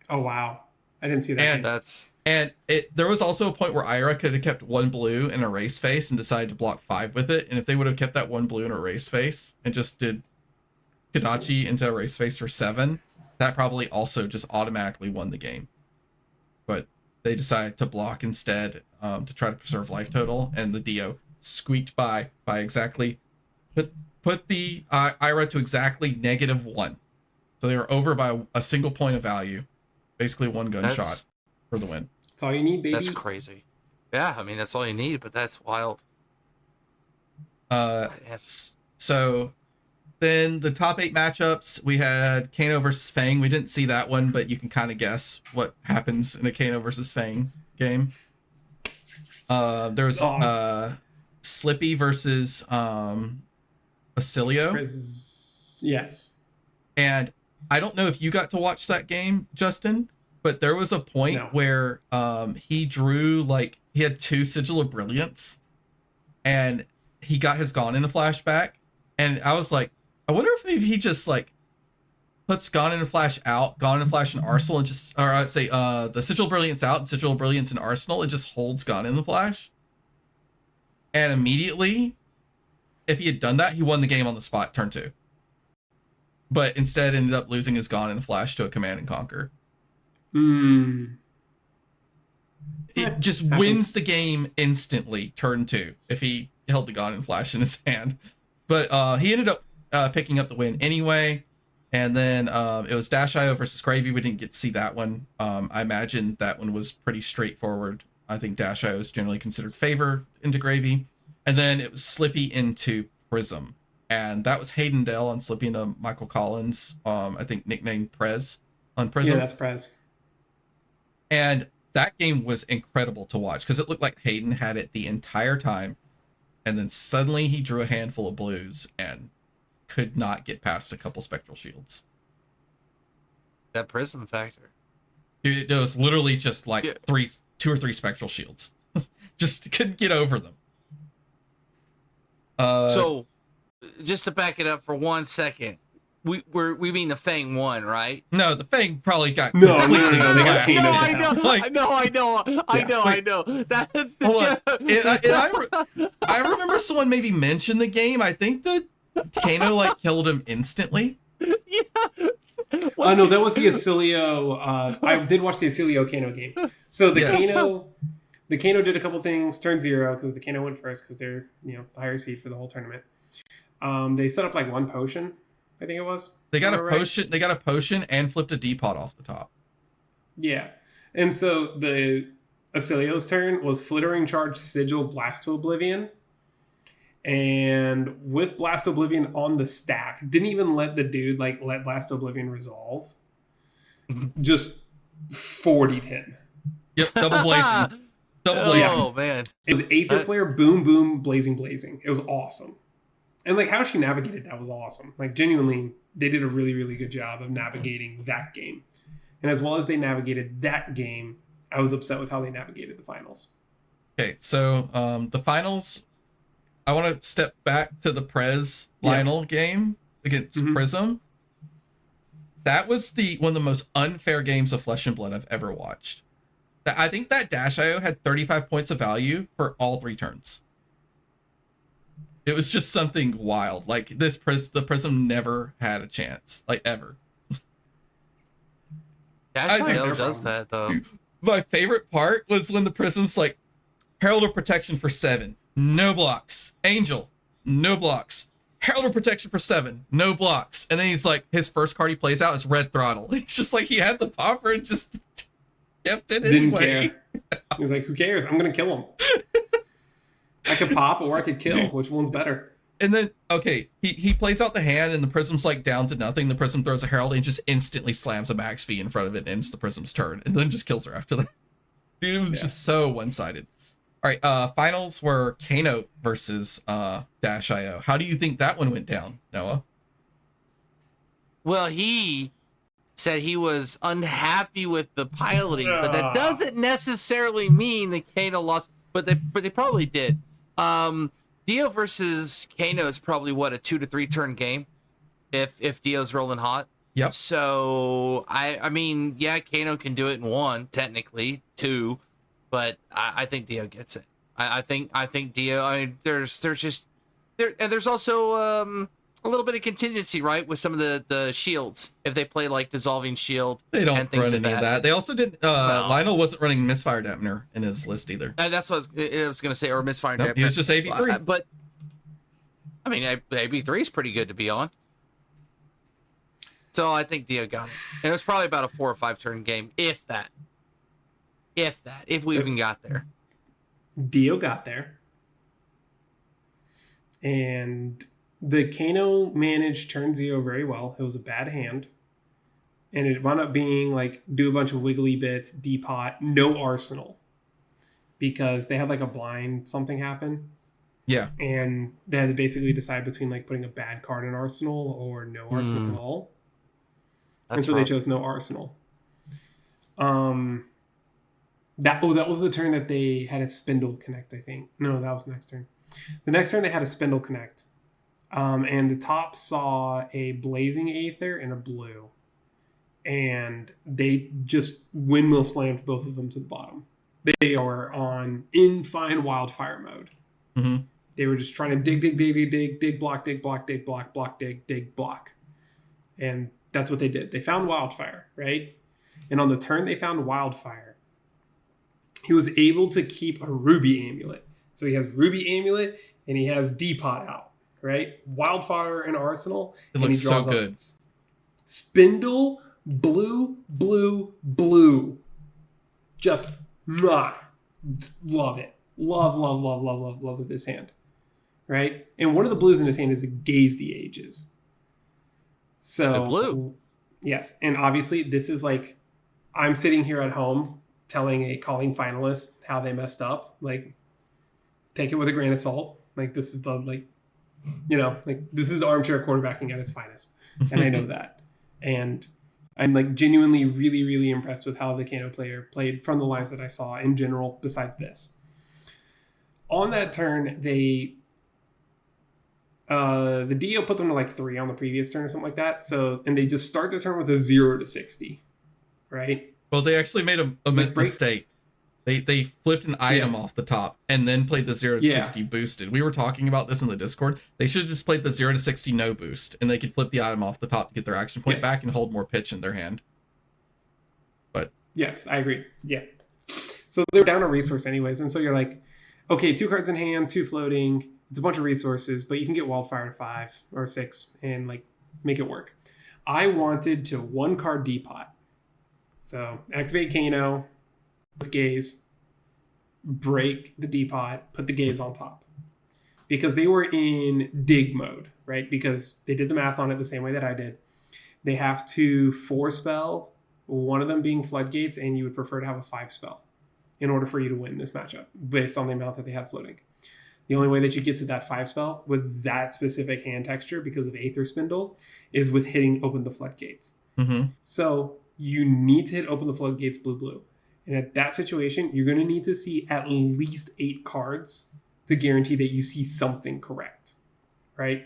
Oh, wow. I didn't see that. And That's And there was also a point where Ira could have kept 1 blue and a race face and decided to block 5 with it. And if they would have kept that 1 blue and a race face and just did Kadachi into a race face for 7, that probably also just automatically won the game. But they decided to block instead, to try to preserve life total, and the Dio squeaked by exactly put the Ira to exactly -1. So they were over by a single point of value, basically 1 gunshot for the win. That's all you need, baby. that's crazy. Yeah, I mean that's all you need, but that's wild. Yes. So then the top 8 matchups, we had Kano versus Fang. We didn't see that one, but you can kind of guess what happens in a Kano versus Fang game. There's Slippy versus Acilio. Yes. And I don't know if you got to watch that game, Justin, but there was a point where he drew, like, he had 2 Sigil of Brilliance, and he got his Gone in a flashback, and I was like, I wonder if maybe he just, like, puts Gone in a Flash out, Gone in a Flash in Arsenal, and just, or I'd say the Sigil of Brilliance out and Sigil of Brilliance in Arsenal, and just holds Gone in the Flash. And immediately, if he had done that, he won the game on the spot, turn 2. But instead ended up losing his Gone in a Flash to a Command and Conquer. It just wins the game instantly, turn 2, if he held the Gone in Flash in his hand. But he ended up picking up the win anyway. And then it was -IO versus Gravy. We didn't get to see that one. I imagine that one was pretty straightforward. I think -IO is generally considered favored into Gravy. And then it was Slippy into Prism. And that was Hayden Dell and Slippy into Michael Collins. I think nicknamed Prez on Prism. Yeah, that's Prez. And that game was incredible to watch because it looked like Hayden had it the entire time. And then suddenly he drew a handful of blues and could not get past a couple spectral shields. That prism factor. It was literally just like 2 or 3 spectral shields. Just couldn't get over them. So, just to back it up for 1 second, we mean the Fang won, right? No, the Fang probably got No, completely they got blasted. Kano. I know. That's the Hold on. joke. And I remember someone maybe mentioned the game. I think that Kano like killed him instantly. Yeah. No, that was the Acilio. I did watch the Acilio Kano game. So the Kano did a couple things. Turn 0 because the Kano went first because they're the higher seed for the whole tournament. They set up like 1 potion, I think it was. They got a potion. Right? They got a potion and flipped a D-pot off the top. Yeah, and so the Acilio's turn was Flittering Charge, Sigil, Blast to Oblivion, and with Blast to Oblivion on the stack, didn't even let the dude let Blast to Oblivion resolve. Just 40'd him. Yep, double blazing. Double blazing. Oh man, It was Aether Flare, boom, boom, blazing. It was awesome. And like how she navigated that was awesome. Like genuinely, they did a really, really good job of navigating that game. And as well as they navigated that game, I was upset with how they navigated the finals. Okay, so the finals, I want to step back to the Prez Lionel game against Prism. That was one of the most unfair games of Flesh and Blood I've ever watched. I think that Dash.io had 35 points of value for all 3 turns. It was just something wild. Like the Prism never had a chance, like ever. Dash.io does that though. My favorite part was when the Prism's like, Herald of Protection for 7, no blocks. Angel, no blocks. Herald of Protection for 7, no blocks. And then he's like, his first card he plays out is Red Throttle. It's just like he had the popper and just kept it anyway. Didn't care. He was like, who cares? I'm going to kill him. I could pop or I could kill. Which one's better? And then, okay, he plays out the hand and the Prism's like down to nothing. The Prism throws a Herald and just instantly slams a Max V in front of it and ends the Prism's turn. And then just kills her after that. Dude, it was just so one-sided. All right, finals were Kano versus Dash.io. How do you think that one went down, Noah? Well, he said he was unhappy with the piloting, but that doesn't necessarily mean that Kano lost. But they probably did. Dio versus Kano is probably a 2 to 3 turn game, if Dio's rolling hot. Yep. So I mean, yeah, Kano can do it in 1, technically 2. But I think Dio gets it. I think Dio. I mean, there's also a little bit of contingency, right, with some of the shields. If they play like dissolving shield, they don't and things run any of that. They also didn't. Lionel wasn't running misfire dampener in his list either. And that's what I was going to say, or misfire dampener. He was just AB3. But I mean, AB3 is pretty good to be on. So I think Dio got it, and it was probably about a 4 or 5 turn game, if that. If we even got there. Dio got there. And the Kano managed turn 0 very well. It was a bad hand. And it wound up being like, do a bunch of wiggly bits, depot, no arsenal. Because they had like a blind something happen. Yeah. And they had to basically decide between like putting a bad card in arsenal or no arsenal at all. And so they chose no arsenal. That was the turn that they had a spindle connect, I think. No, that was the next turn. The next turn they had a spindle connect. And the top saw a blazing aether and a blue. And they just windmill slammed both of them to the bottom. They are in fine wildfire mode. Mm-hmm. They were just trying to dig, block, dig, block. And that's what they did. They found wildfire, right? And on the turn they found wildfire, he was able to keep a ruby amulet. So he has ruby amulet and he has depot out, right? Wildfire and arsenal. It looks so good. Spindle, blue. Just love it. Love with this hand, right? And one of the blues in his hand is a Gaze the Ages. So the blue. Yes. And obviously this is like, I'm sitting here at home telling a calling finalist how they messed up. Like, take it with a grain of salt. Like, this is this is armchair quarterbacking at its finest. And I know that. And I'm like genuinely really, really impressed with how the Kano player played from the lines that I saw in general, besides this. On that turn, the Dio put them to like 3 on the previous turn or something like that. So, and they just start the turn with a 0 to 60, right? Well, they actually made a mistake. They flipped an item off the top and then played the 0 to 60 boosted. We were talking about this in the Discord. They should have just played the 0 to 60 no boost, and they could flip the item off the top to get their action point back and hold more pitch in their hand. But yes, I agree. Yeah. So they're down a resource anyways, and so you're like, okay, 2 cards in hand, 2 floating. It's a bunch of resources, but you can get wildfire to 5 or 6 and like make it work. I wanted to 1 card depot. So activate Kano with Gaze, break the depot, put the Gaze on top. Because they were in dig mode, right? Because they did the math on it the same way that I did. They have to 4 spell, one of them being floodgates, and you would prefer to have a 5 spell in order for you to win this matchup based on the amount that they had floating. The only way that you get to that 5 spell with that specific hand texture because of Aether Spindle is with hitting Open the Floodgates. Mm-hmm. So you need to hit Open the Floodgates blue. And at that situation, you're going to need to see at least 8 cards to guarantee that you see something correct. Right?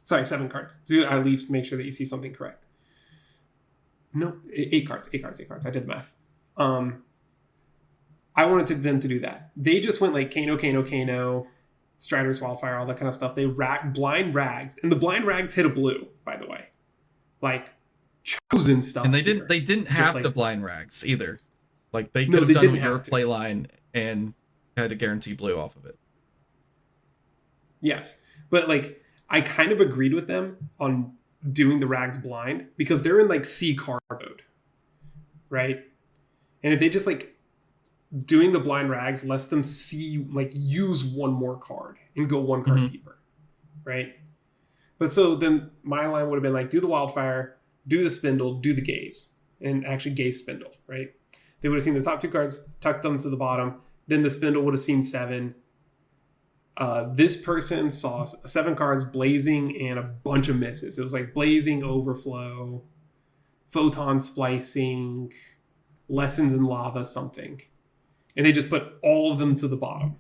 Sorry, 7 cards. To at least make sure that you see something correct. No, 8 cards. 8 cards. I did the math. I wanted them to do that. They just went like Kano, Strider's Wildfire, all that kind of stuff. They blind rags, and the blind rags hit a blue, by the way. Like chosen stuff. And they here. didn't have like, the blind rags either. Like they could have done your play line and had a guarantee blue off of it. Yes, but like I kind of agreed with them on doing the rags blind because they're in like C card mode, right? And if they just like doing the blind rags lets them see, like, use one more card and go one card deeper, right? But so then my line would have been like, do the Wildfire, do the Spindle, do the Gaze, and actually Gaze Spindle, right? They would have seen the top 2 cards, tucked them to the bottom, then the Spindle would have seen 7. This person saw 7 cards, Blazing, and a bunch of misses. It was like Blazing, Overflow, Photon Splicing, Lessons in Lava, something. And they just put all of them to the bottom.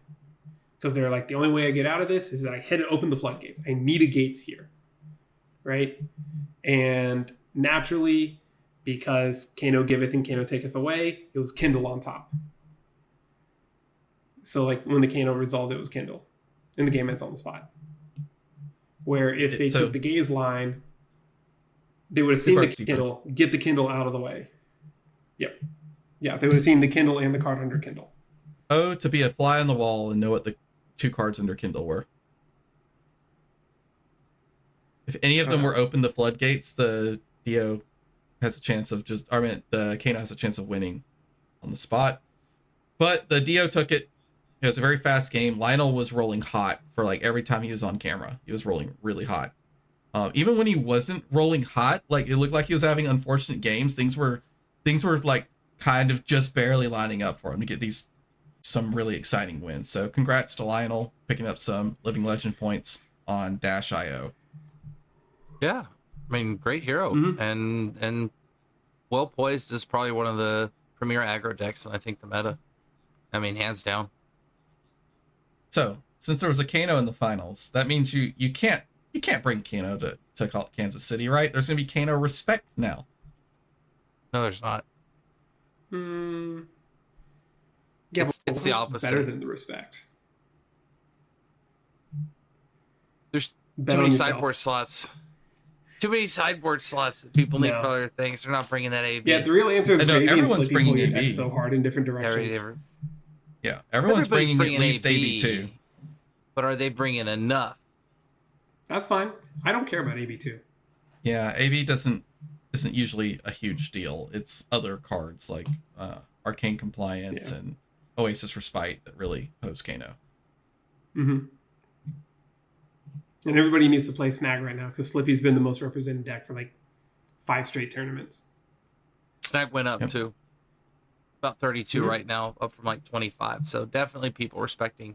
Because they're like, the only way I get out of this is that I hit it, open the floodgates. I need a gates here. Right? And naturally, because Kano giveth and Kano taketh away, it was Kindle on top. So like when the Kano resolved, it was Kindle. And the game ends on the spot. Where if they took the Gaze line, they would have seen the Kindle, get the Kindle out of the way. Yep. Yeah, they would have seen the Kindle and the card under Kindle. Oh, to be a fly on the wall and know what the 2 cards under Kindle were. If any of them were open the floodgates, the Dio has a chance of the Kano has a chance of winning on the spot. But the Dio took it. It was a very fast game. Lionel was rolling hot for like every time he was on camera. He was rolling really hot. Even when he wasn't rolling hot, like it looked like he was having unfortunate games. Things were like kind of just barely lining up for him to get some really exciting wins. So congrats to Lionel picking up some Living Legend points on Dash.io. Yeah, I mean, great hero and well poised is probably one of the premier aggro decks, and I think the meta. I mean, hands down. So since there was a Kano in the finals, that means you can't bring Kano to Kansas City, right? There's gonna be Kano respect now. No, there's not. Yeah, it's the opposite. Better than the respect. There's too many sideboard slots. Too many sideboard slots that people need for other things. They're not bringing that AB. Yeah, the real answer is everyone's bringing AB so hard in different directions. Yeah, everyone's bringing at least AB too. But are they bringing enough? That's fine. I don't care about AB too. Yeah, AB isn't usually a huge deal. It's other cards like Arcane Compliance and Oasis Respite that really pose Kano. Mm-hmm. And everybody needs to play Snag right now because Slippy's been the most represented deck for like 5 straight tournaments. Snag went up too. About 32 right now, up from like 25. So definitely people respecting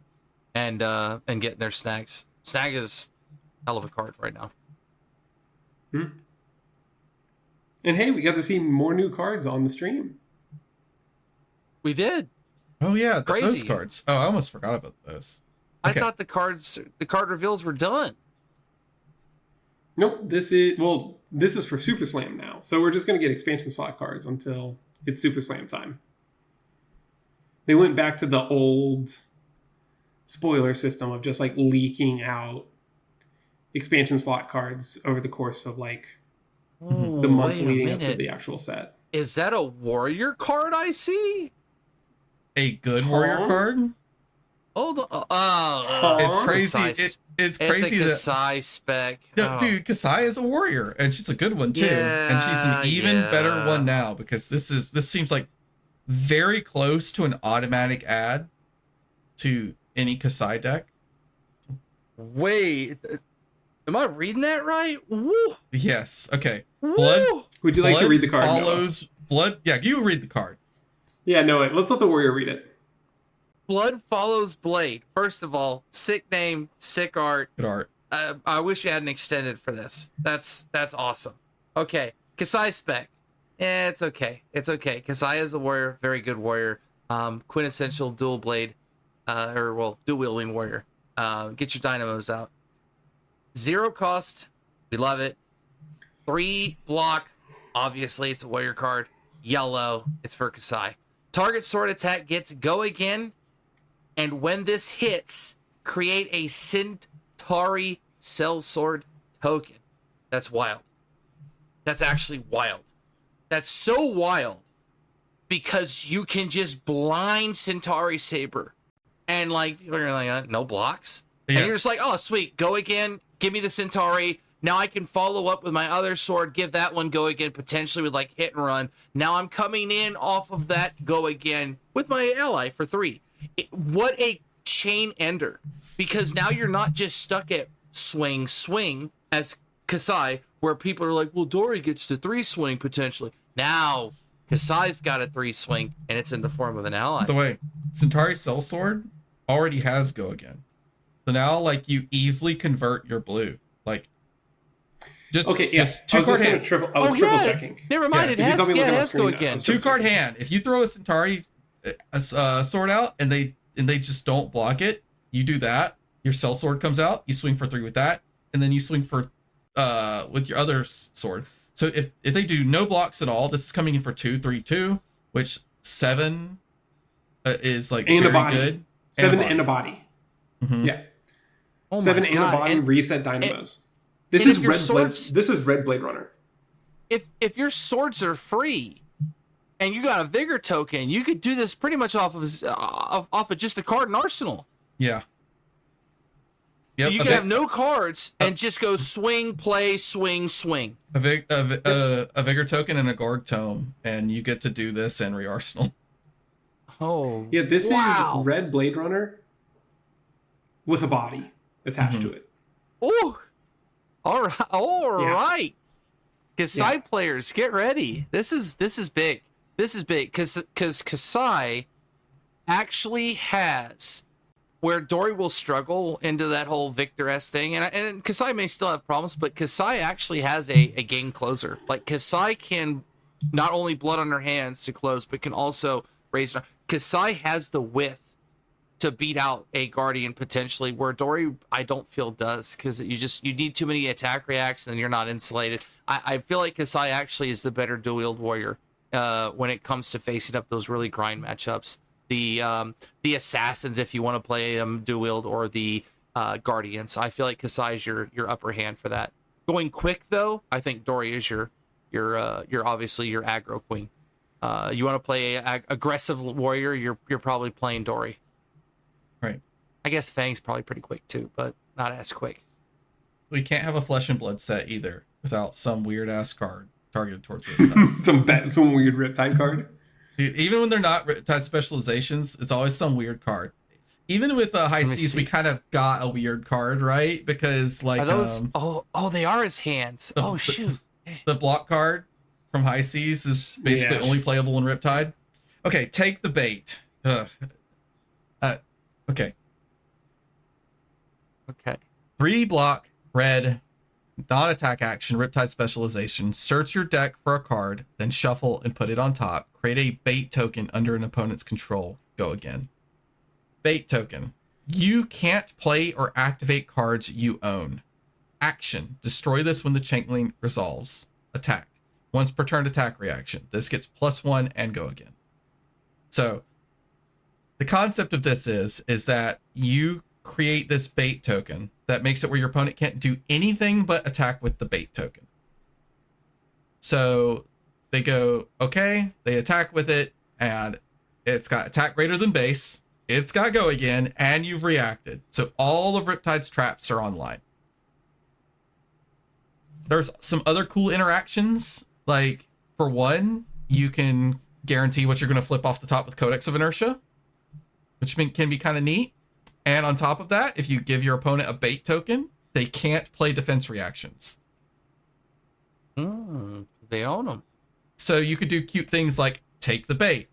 and getting their snags. Snag is a hell of a card right now. And hey, we got to see more new cards on the stream. We did. Oh yeah, those cards. Oh, I almost forgot about those. Okay. I thought the card reveals were done. Nope. This is for Super Slam now. So we're just going to get expansion slot cards until it's Super Slam time. They went back to the old spoiler system of just like leaking out expansion slot cards over the course of like the month leading up to the actual set. Is that a warrior card I see? A good warrior card? Hold on. It's crazy. It's crazy that Kasai spec. Dude, Kasai is a warrior, and she's a good one too. And she's an even better one now because this seems like very close to an automatic add to any Kasai deck. Wait, am I reading that right? Woo. Yes. Okay. Woo. Would you like to read the card? Follows blood. Yeah, you read the card. Yeah, no, let's let the warrior read it. Blood Follows Blade. First of all, sick name, sick art. Good art. I wish you hadn't extended for this. That's awesome. Okay, Kasai spec. It's okay. It's okay. Kasai is a warrior, very good warrior. Quintessential dual blade, dual wielding warrior. Get your dynamos out. 0 cost. We love it. 3 block. Obviously, it's a warrior card. Yellow. It's for Kasai. Target sword attack gets go again. And when this hits, create a Centauri sellsword token. That's wild. That's actually wild. That's so wild because you can just blind Centauri Saber and you're like no blocks. Yeah. And you're just like, oh, sweet. Go again. Give me the Centauri. Now I can follow up with my other sword. Give that one go again, potentially with hit and run. Now I'm coming in off of that go again with my ally for 3. What a chain ender. Because now you're not just stuck at swing as Kasai, where people are like, well, Dory gets to 3 swing potentially. Now Kasai's got a 3 swing, and it's in the form of an ally. By the way, Centauri Sellsword already has go again. So now, you easily convert your blue. Just 2-card hand. I was triple checking. Never mind, it has go again. 2-card hand. If you throw a Centauri sword out and they just don't block it, you do that. Your sellsword comes out. You swing for 3 with that, and then you swing for with your other sword. So if they do no blocks at all, this is coming in for 2, 3, 2, which 7 is very good. 7 and a body. Mm-hmm. Yeah. Oh 7 and a body. Reset dynamos. This is Red Blade. This is Red Blade Runner. If your swords are free, and you got a vigor token, you could do this pretty much off of just a card in Arsenal. Yeah. Yep, you can have no cards and just go swing, play, swing. A vigor token and a Gorg tome, and you get to do this and re-arsenal. Oh. Yeah, this is Red Blade Runner with a body attached to it. Oh. All right. Kasai players, get ready. This is big. This is big because Kasai actually has where Dory will struggle into that whole Victor-esque thing, and Kasai may still have problems, but Kasai actually has a game closer. Kasai can not only blood on her hands to close, but can also raise her. Kasai has the width to beat out a Guardian potentially, where Dory I don't feel does, because you need too many attack reacts and you're not insulated. I feel like Kasai actually is the better dual wield warrior when it comes to facing up those really grind matchups. The assassins, if you want to play them dual wield, or the Guardians. I feel like Kasai is your upper hand for that. Going quick though, I think Dory is your obviously your aggro queen. You want to play aggressive warrior, you're probably playing Dory. Right. I guess Fang's probably pretty quick too, but not as quick. We can't have a Flesh and Blood set either without some weird ass card targeted towards Riptide. some weird Riptide card. Even when they're not Riptide specializations, it's always some weird card. Even with High Seas, we kind of got a weird card, right? Because are those, they are his hands. Shoot. The block card from High Seas is basically only playable in Riptide. Okay, take the bait. Okay. 3 block, red, non-attack action, Riptide specialization. Search your deck for a card, then shuffle and put it on top. Create a bait token under an opponent's control. Go again. Bait token. You can't play or activate cards you own. Action. Destroy this when the Changeling resolves. Attack. Once per turn attack reaction. This gets +1 and go again. So the concept of this is that you create this bait token that makes it where your opponent can't do anything but attack with the bait token. So they go, okay, they attack with it, and it's got attack greater than base, it's got go again, and you've reacted. So all of Riptide's traps are online. There's some other cool interactions, like for one, you can guarantee what you're going to flip off the top with Codex of Inertia, which can be kind of neat. And on top of that, if you give your opponent a bait token, they can't play defense reactions. They own them. So you could do cute things like take the bait.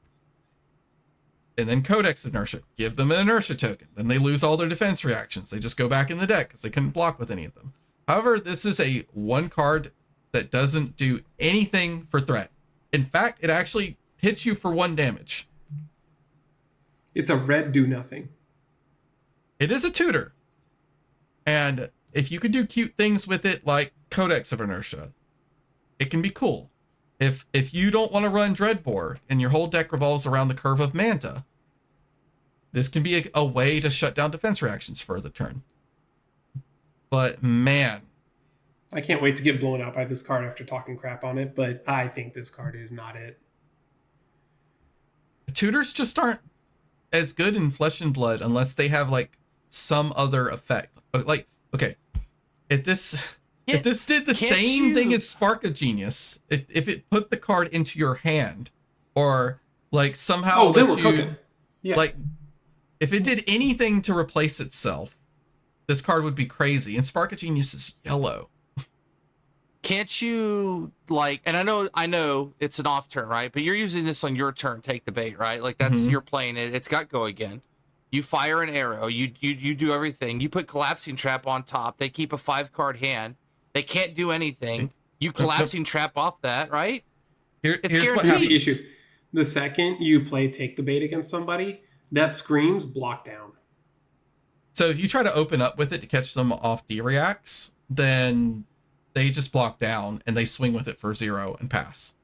And then Codex Inertia. Give them an Inertia token. Then they lose all their defense reactions. They just go back in the deck because they couldn't block with any of them. However, this is a 1 card that doesn't do anything for threat. In fact, it actually hits you for 1 damage. It's a red do nothing. It is a tutor. And if you could do cute things with it like Codex of Inertia, it can be cool. If you don't want to run Dreadbore and your whole deck revolves around the Curve of Manta, this can be a way to shut down defense reactions for the turn. But man, I can't wait to get blown out by this card after talking crap on it, but I think this card is not it. tutors just aren't as good in Flesh and Blood unless they have like some other effect. Like, okay, if this did the same thing as Spark of Genius, if it put the card into your hand, or like somehow then we're cooking. Yeah. Like, if it did anything to replace itself, this card would be crazy. And Spark of Genius is yellow. Can't you, like, and I know it's an off turn, right? But you're using this on your turn, take the bait, right? Like, that's, you're playing it. It's got go again. You fire an arrow. You do everything. You put Collapsing Trap on top. They keep a 5-card hand. They can't do anything. You Collapsing Trap off that, right? Here's guaranteed. what Here's happens. the issue. The second you play take the bait against somebody, that screams block down. So if you try to open up with it to catch them off D-reacts, then they just block down and they swing with it for 0 and pass.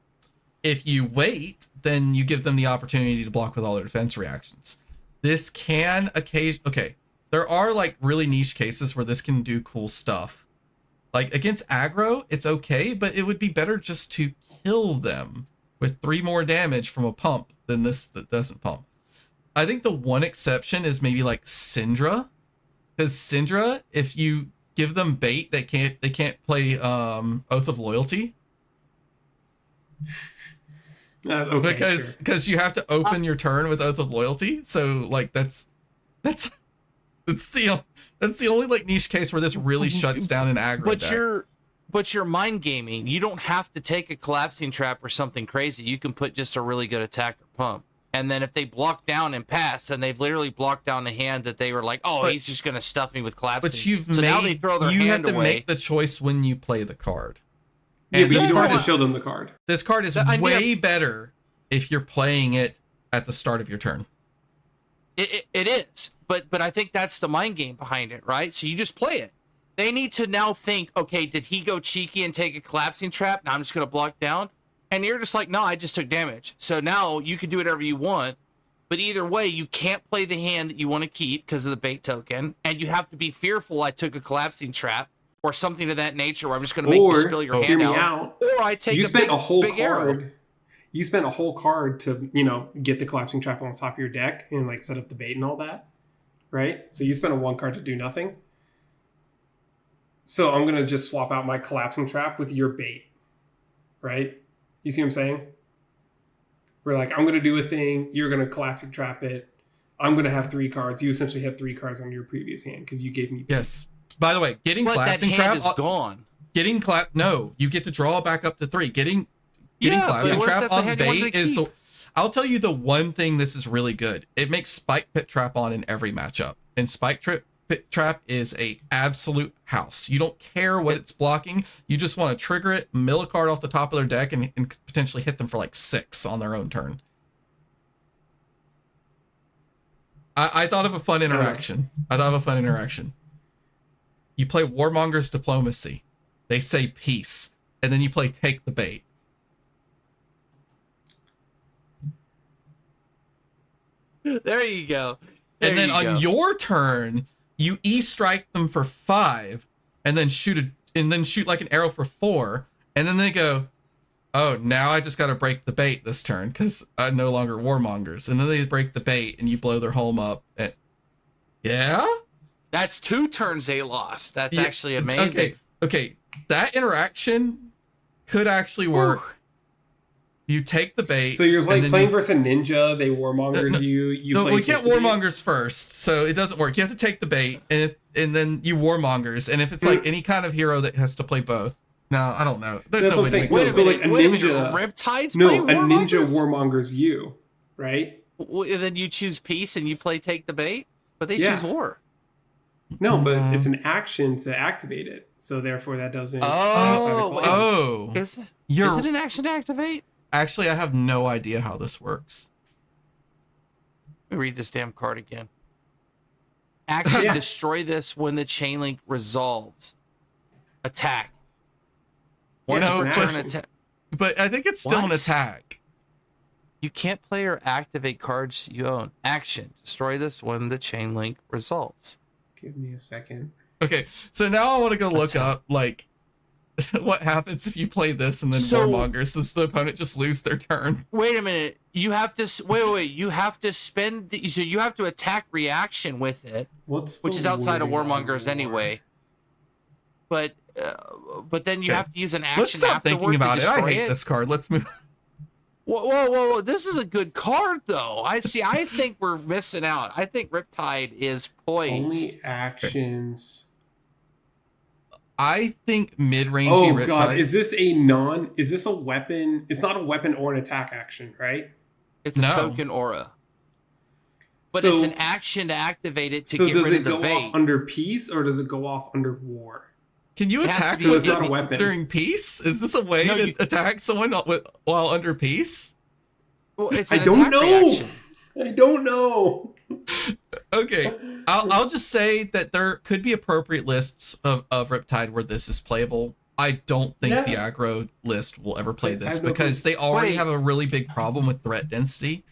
If you wait, then you give them the opportunity to block with all their defense reactions. This can okay, there are like really niche cases where this can do cool stuff. Like against aggro, it's okay, but it would be better just to kill them with 3 more damage from a pump than this that doesn't pump. I think the one exception is maybe like Syndra. Because Syndra, if you give them bait, they can't play Oath of Loyalty. Okay, because you have to open your turn with Oath of Loyalty. So like that's the only like niche case where this really shuts down an aggro. But you're mind gaming. You don't have to take a Collapsing Trap or something crazy. You can put just a really good attack or pump. And then if they block down and pass, then they've literally blocked down the hand that they were like, he's just going to stuff me with Collapsing. But now they throw their you hand have to away. make the choice when you play the card. Yeah, And but you don't have to is- show them the card. This card is way better if you're playing it at the start of your turn. It is. But I think that's the mind game behind it, right? So you just play it. They need to now think, okay, did he go cheeky and take a Collapsing Trap? Now I'm just going to block down. And you're just like, no, I just took damage. So now you can do whatever you want. But either way, you can't play the hand that you want to keep because of the bait token. And you have to be fearful I took a Collapsing Trap or something of that nature where I'm just going to make you spill your hand out. Or I take a whole big card. arrow. You spent a whole card to, get the Collapsing Trap on top of your deck and like set up the bait and all that. Right? So you spent a 1 card to do nothing. So I'm going to just swap out my Collapsing Trap with your bait. Right? You see what I'm saying? We're like, I'm going to do a thing. You're going to Collapsing Trap it. I'm going to have 3 cards. You essentially had 3 cards on your previous hand because you gave me bait. Yes. By the way, getting But that Collapsing hand Trap is gone. No, you get to draw back up to 3. Getting Yeah, Collapsing but what if Trap that's the on hand you wanted bait to is keep? I'll tell you the one thing this is really good. It makes Spike Pit Trap on in every matchup. And Spike Pit Trap is a absolute house. You don't care what it's blocking. You just want to trigger it, mill a card off the top of their deck, and potentially hit them for like 6 on their own turn. I thought of a fun interaction. You play Warmonger's Diplomacy. They say peace. And then you play Take the Bait. There you go. And then on your turn, you E-strike them for 5, and then shoot like an arrow for 4, and then they go, oh, now I just got to break the bait this turn because I'm no longer Warmongers. And then they break the bait, and you blow their home up. Yeah? That's 2 turns they lost. That's actually amazing. Okay. That interaction could actually work. Ooh. You take the bait. So you're like playing versus a ninja. They warmongers you. No, we can't warmongers first, so it doesn't work. You have to take the bait, and then you warmongers. And if it's like any kind of hero that has to play both, no, I don't know. There's That's no what way. I'm saying. So like a ninja. Riptides. No, a ninja warmongers you, right? And then you choose peace and you play take the bait, but they Yeah. choose war. No, but it's an action to activate it, so therefore that doesn't. Is it an action to activate? Actually, I have no idea how this works. Let me read this damn card again. Action, destroy this when the chain link resolves. Attack. It's an action. Attack. But I think it's still an attack. You can't play or activate cards you own. Action, destroy this when the chain link resolves. Give me a second. Okay, so now I want to go look up, like, what happens if you play this and then Warmongers. Does the opponent just lose their turn? Wait a minute. You have to wait. You have to spend. So you have to attack reaction with it, which is outside of Warmongers anyway. But then you have to use an action. Let's stop thinking about it. I hate this card. Let's move. Whoa! This is a good card, though. I think we're missing out. I think Riptide is poised. Only actions. I think mid-range. Oh Riptide. God! Is this a weapon? It's not a weapon or an attack action, right? It's a token aura. But it's an action to activate it to get rid of the bait. So does it go off under peace or does it go off under war? Can you attack it's not a weapon during peace? Is this a way to attack someone while under peace? Well, it's I don't know. Okay, I'll just say that there could be appropriate lists of Riptide where this is playable. I don't think the aggro list will ever play this because they already have a really big problem with threat density.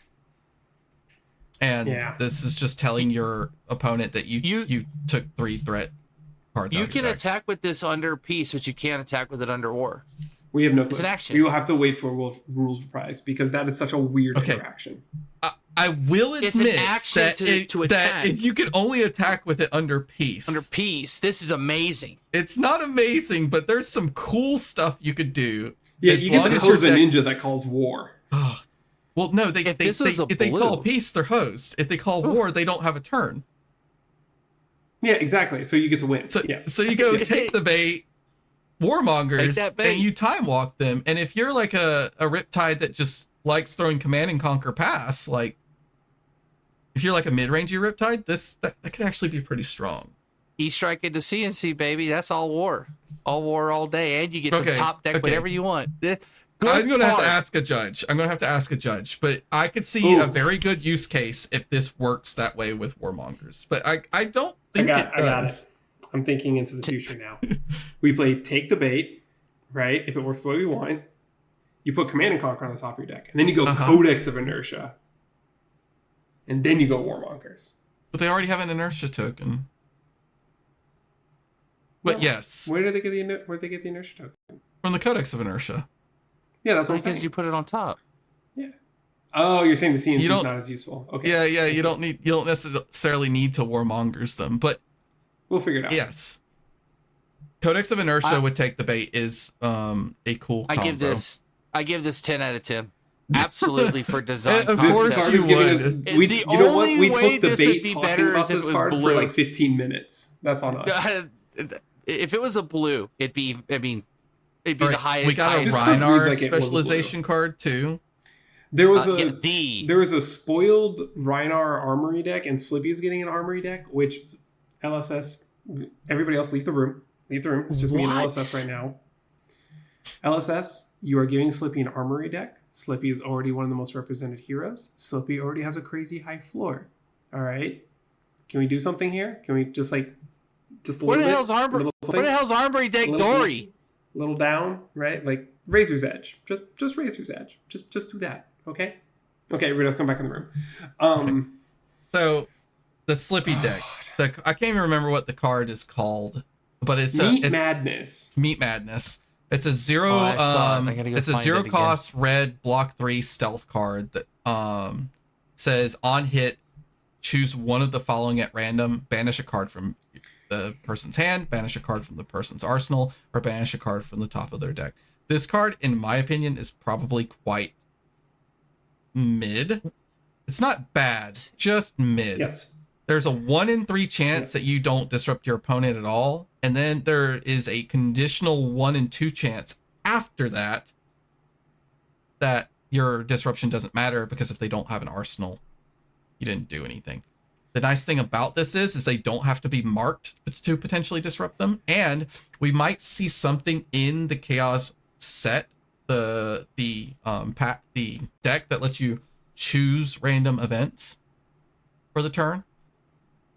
And this is just telling your opponent that you took 3 threat cards. You can attack with this under peace, but you can't attack with it under war. We have no clue. It's an action. We will have to wait for rules reprise because that is such a weird interaction. I will admit it's an action to attack. That if you can only attack with it under peace. Under peace, this is amazing. It's not amazing, but there's some cool stuff you could do. Yeah, you get to hose a ninja that calls war. Well, no, if they call peace, they're hosed. If they call war, they don't have a turn. Yeah, exactly. So you get to win. So you go take the bait, Warmongers, and you time walk them. And if you're like a Riptide that just likes throwing Command and Conquer Pass, like if you're like a mid-rangey Riptide, that could actually be pretty strong. E-strike into CNC, baby. That's all war all day, and you get the top deck whatever you want. I'm going to have to ask a judge. But I could see a very good use case if this works that way with Warmongers. But I don't think it does. I got it. I'm thinking into the future now. We play Take the Bait, right? If it works the way we want, you put Command and Conquer on the top of your deck. And then you go Codex of Inertia. And then you go Warmongers. But they already have an Inertia token. But yes. Where did they get the Inertia token? From the Codex of Inertia. Yeah, that's what I'm saying. Because you put it on top. Yeah. Oh, you're saying the CNC is not as useful. Okay. Yeah. You don't necessarily need to Warmongers them, but we'll figure it out. Yes. Codex of Inertia would take the bait is a cool combo. I give this 10 out of 10. Absolutely for design. Of course you would. You know what? We took the bait talking about this card for like 15 minutes. That's on us. If it was a blue, it'd be the highest. We got a Rhinar specialization card too. There was a spoiled Rhinar armory deck, and Slippy's getting an armory deck, which LSS. Everybody else, leave the room. It's just me and LSS right now. LSS, you are giving Slippy an armory deck. Slippy is already one of the most represented heroes. Slippy already has a crazy high floor. All right, can we do something here? Can we just a what little the hell's armory? What the hell's armory deck, Dory? Little down, right? Like Razor's Edge. Just Razor's Edge. Just do that. Okay. Everybody else come back in the room. So the Slippy deck. I can't even remember what the card is called, but it's Meat Madness. Meat Madness. It's a zero. It's a zero cost red block 3 stealth card that says on hit, choose one of the following at random. Banish a card from the person's hand, banish a card from the person's arsenal, or banish a card from the top of their deck. This card, in my opinion, is probably quite mid. It's not bad, just mid. Yes. There's a 1 in 3 chance that you don't disrupt your opponent at all. And then there is a conditional 1 in 2 chance after that your disruption doesn't matter, because if they don't have an arsenal, you didn't do anything. The nice thing about this is they don't have to be marked to potentially disrupt them, and we might see something in the chaos set, the deck that lets you choose random events for the turn.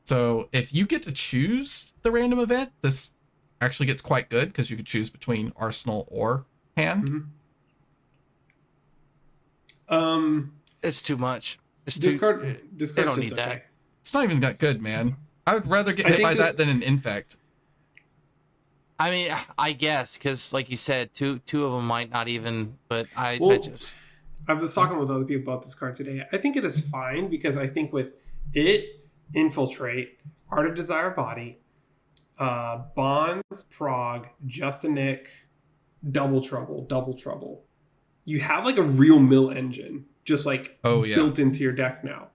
So if you get to choose the random event, this actually gets quite good because you could choose between arsenal or hand. It's too much. Discard They don't need okay. that. It's not even that good, man. I would rather get hit by that than an infect. I mean, I guess, because like you said, two of them might not even, but I just... I was talking with other people about this card today. I think it is fine because I think with it, Infiltrate, Art of Desire Body, Bonds, Prog, Just a Nick, Double Trouble. You have like a real mill engine just like built into your deck now.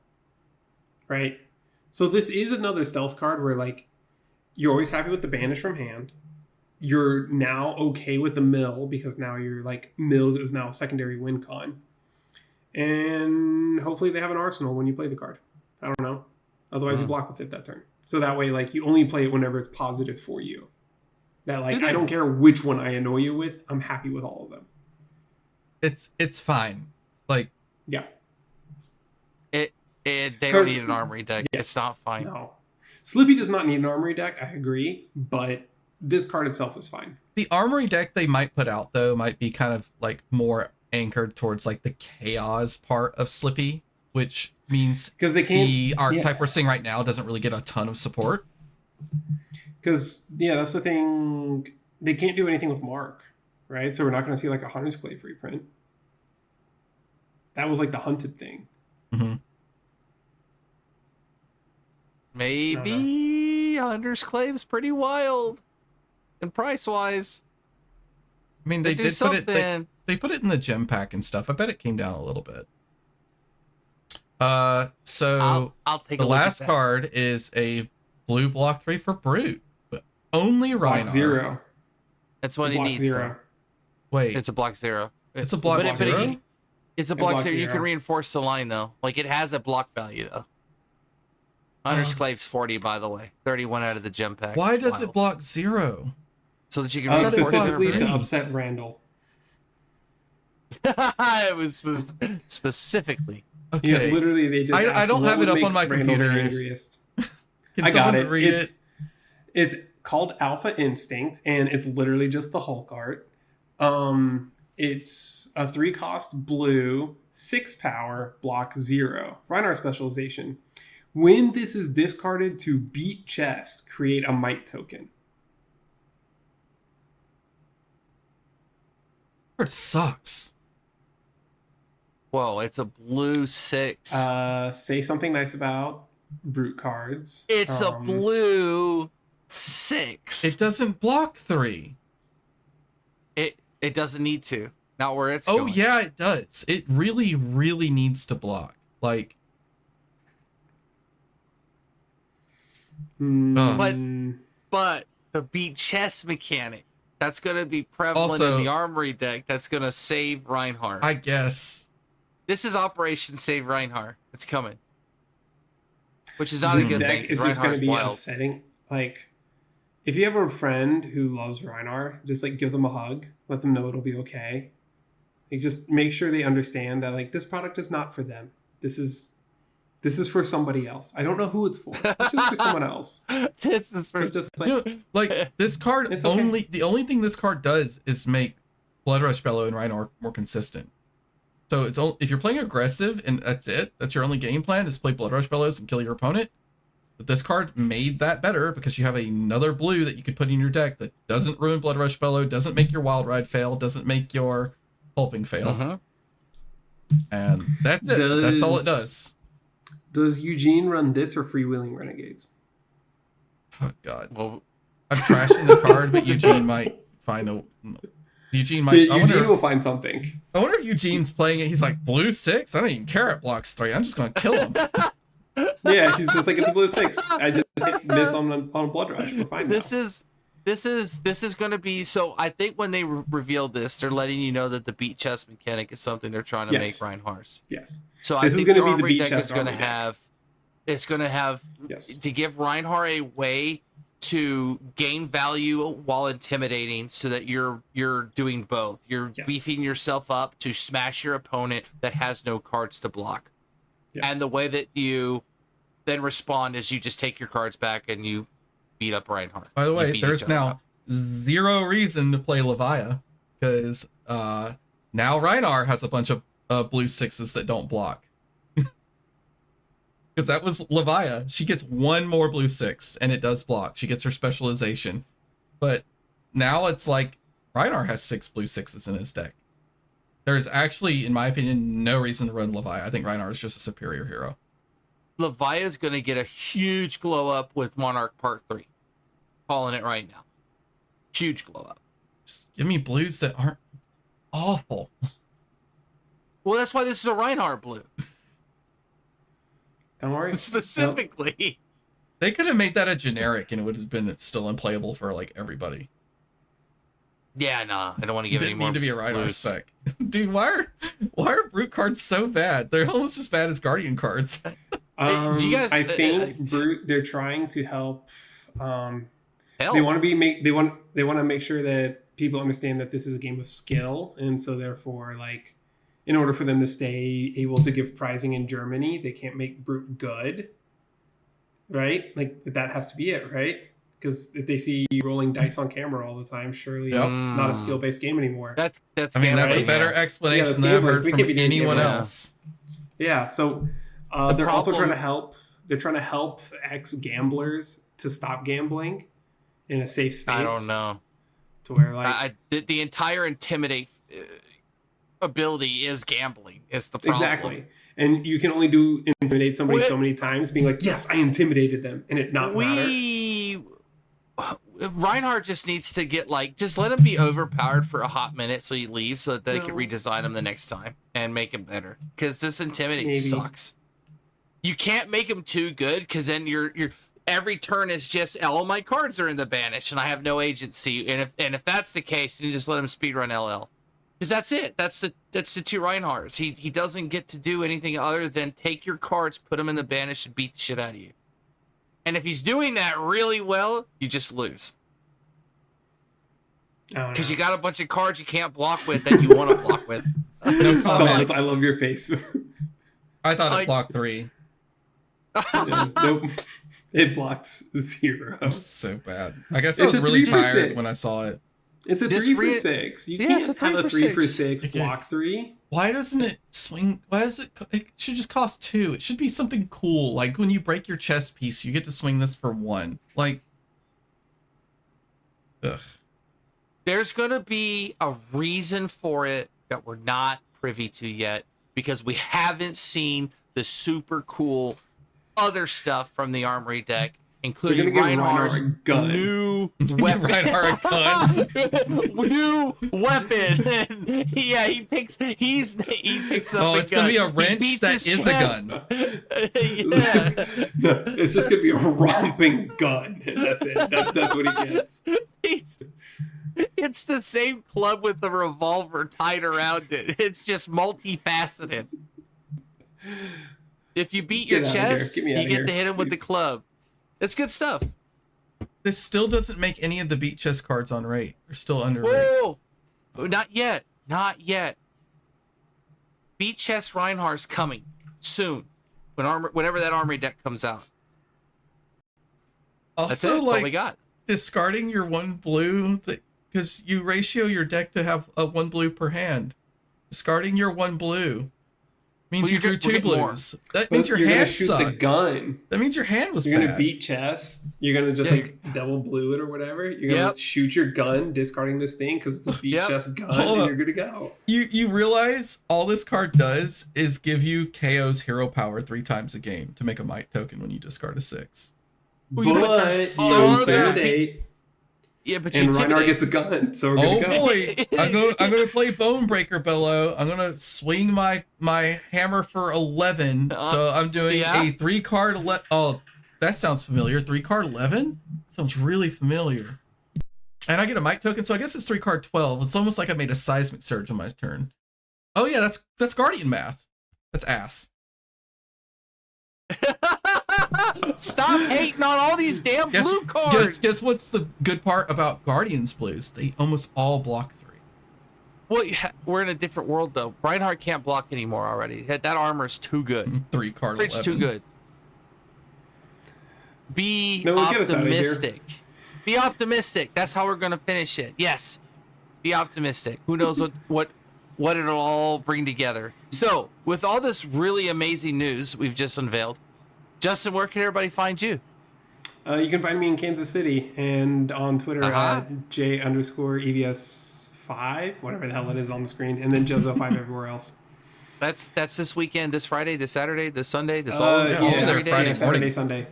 Right? So this is another stealth card where like you're always happy with the banish from hand. You're now okay with the mill because now you're like mill is now a secondary win con. And hopefully they have an arsenal when you play the card. I don't know. Otherwise you block with it that turn. So that way like you only play it whenever it's positive for you. That like I don't care which one I annoy you with, I'm happy with all of them. It's fine. Like yeah. They don't need an armory deck. Yeah. It's not fine. No. Slippy does not need an armory deck, I agree, but this card itself is fine. The armory deck they might put out though might be kind of like more anchored towards like the chaos part of Slippy, which means because they can't, the archetype we're seeing right now doesn't really get a ton of support. Because that's the thing, they can't do anything with Mark, right? So we're not going to see like a Hunter's Clave reprint. That was like the hunted thing. Mm-hmm. Maybe Hunter's Clave's pretty wild, and price wise. I mean, they did put it. They put it in the gem pack and stuff. I bet it came down a little bit. So I'll take the a look last at card is a blue block 3 for Brute, but only Reinhardt. Block 0. That's what he needs. 0. Wait, it's a block 0. It's a block 0. It's a block 0. You can reinforce the line though. Like it has a block value though. Hunter's Clave's 40, by the way. 31 out of the gem pack. Why does it block 0? So that you can reinforce specifically to upset Randall. It was specifically. Okay. Yeah, literally, they just. I don't have it up on my computer. I got it. Read it's called Alpha Instinct, and it's literally just the Hulk art. It's a 3-cost blue, 6 power, block 0. Reinhardt specialization. When this is discarded to beat chest, create a might token. It sucks. Whoa, it's a blue 6. Say something nice about Brute cards. It's a blue 6. It doesn't block 3. It doesn't need to. Not where it's going. Oh yeah, it does. It really, really needs to block. Like But the beat chest mechanic, that's going to be prevalent also, in the armory deck. That's going to save Reinhardt. I guess. This is Operation Save Reinhardt. It's coming. Which is not a good thing. It's just going to be upsetting. Like, if you have a friend who loves Reinhardt, just like give them a hug. Let them know it'll be okay. Like, just make sure they understand that like this product is not for them. This is for somebody else. I don't know who it's for. This is for someone else. This is for just like this card. It's okay. The only thing this card does is make Blood Rush Fellow and Reinhardt more consistent. So it's if you're playing aggressive and that's it. That's your only game plan is play Blood Rush Fellows and kill your opponent. But this card made that better because you have another blue that you could put in your deck that doesn't ruin Blood Rush Fellow, doesn't make your Wild Ride fail, doesn't make your Pulping fail, and that's it. That's all it does. Does Eugene run this or Freewheeling Renegades? Oh God! Well, I'm trashing the card, but Eugene might find a. Eugene might. Eugene will find something. I wonder if Eugene's playing it. He's like blue 6. I don't even care. It blocks 3. I'm just going to kill him. Yeah, he's just like it's a blue 6. I just hit miss on a Blood Rush. We're fine. This is going to be so. I think when they revealed this, they're letting you know that the beat chest mechanic is something they're trying to make Reinhardt's. Yes. So I think the armory deck is going to have It's going to have to give Reinhardt a way to gain value while intimidating, so that you're doing both. You're beefing yourself up to smash your opponent that has no cards to block. Yes. And the way that you then respond is you just take your cards back and you beat up Reinhardt. By the way, there's now zero reason to play Levia, because now Reinhardt has a bunch of blue 6s that don't block. Because that was Levia. She gets one more blue 6 and it does block. She gets her specialization. But now it's like Reinhardt has 6 blue 6s in his deck. There's actually, in my opinion, no reason to run Levia. I think Reinhardt is just a superior hero. Levia is going to get a huge glow up with Monarch Part 3. Calling it right now. Huge glow up. Just give me blues that aren't awful. Well, that's why this is a Reinhardt blue. Don't worry. Specifically. Nope. They could have made that a generic and it would have been still unplayable for like everybody. Yeah, nah. I don't want to give any more. Need to be a Reinhardt spec. Dude, why are brute cards so bad? They're almost as bad as Guardian cards. Do you guys, I think brute, they're trying to help. They want to make sure that people understand that this is a game of skill, and so therefore, like, in order for them to stay able to give prizing in Germany, they can't make brute good, right? Like, that has to be it, right? Because if they see you rolling dice on camera all the time, surely it's not a skill-based game anymore. That's I mean, that's a better explanation than I've heard from anyone else. Yeah, so they're also trying to help. They're trying to help ex-gamblers to stop gambling in a safe space. I don't know. To where, like, the entire intimidate ability is gambling. Is the problem. Exactly. And you can only intimidate somebody so many times, being like, yes, I intimidated them, and it not matter. Reinhardt just needs to get, like, just let him be overpowered for a hot minute so he leaves, so that they can redesign him the next time and make him better. Because this intimidate sucks. You can't make him too good, because then you're every turn is just, all my cards are in the banish and I have no agency. And if that's the case, you just let him speedrun LL. Because that's it. That's the two Reinhardts. He doesn't get to do anything other than take your cards, put them in the banish, and beat the shit out of you. And if he's doing that really well, you just lose. Because you got a bunch of cards you can't block with that you want to block with. No comments. I love your face. I thought it blocked 3. Nope. It blocks 0. So bad. I guess I was really tired when I saw it. It's a 3 for 6. You can't have a 3 for 6 block 3. Why doesn't it swing? Why does it? It should just cost 2. It should be something cool. Like when you break your chess piece, you get to swing this for 1. Like, ugh. There's going to be a reason for it that we're not privy to yet, because we haven't seen the super cool other stuff from the Armory deck, including Reinhardt's new weapon. Reinhardt gun. New weapon. And he picks up it's gonna be a wrench that is a gun. No, it's just gonna be a romping gun. And that's it. That's what he gets. It's the same club with the revolver tied around it. It's just multifaceted. If you beat your chest, you get to hit him with the club. It's good stuff. This still doesn't make any of the beat chest cards on rate. They're still under rate. Whoa! Not yet. Not yet. Beat chest Reinhardt's coming soon. Whenever that Armory deck comes out. Also, that's it. That's all we got. Discarding your 1 blue, because you ratio your deck to have a 1 blue per hand. Discarding your 1 blue means you drew 2 blues. That means your hand sucked. The gun. That means your hand was bad. You're going to beat chess. You're going to just like double blue it or whatever. You're going to shoot your gun, discarding this thing because it's a beat chess gun, and you're good to go. You realize all this card does is give you KO's hero power 3 times a game to make a might token when you discard a 6. But and Reinhardt gets a gun, so we're gonna go. Oh boy, I'm gonna play Bonebreaker Bellow. I'm gonna swing my hammer for 11. So I'm doing a 3-card 11. Oh, that sounds familiar. 3-card 11 sounds really familiar. And I get a might token, so I guess it's 3-card 12. It's almost like I made a seismic surge on my turn. Oh yeah, that's Guardian math. That's ass. Stop hating on all these damn blue cards. Guess what's the good part about Guardians blues? They almost all block 3. Well, we're in a different world though. Reinhardt can't block anymore already. That armor's too good. 3 card. It's too good. Be No, get us out of here. optimistic. Be optimistic. That's how we're gonna finish it. Yes. Be optimistic. Who knows what it'll all bring together. So, with all this really amazing news we've just unveiled, Justin, where can everybody find you? You can find me in Kansas City and on Twitter at J_EVS5, whatever the hell it is on the screen, and then Jobzo5 everywhere else. That's this weekend, this Friday, this Saturday, this Sunday, this Friday, Friday, Saturday, Sunday.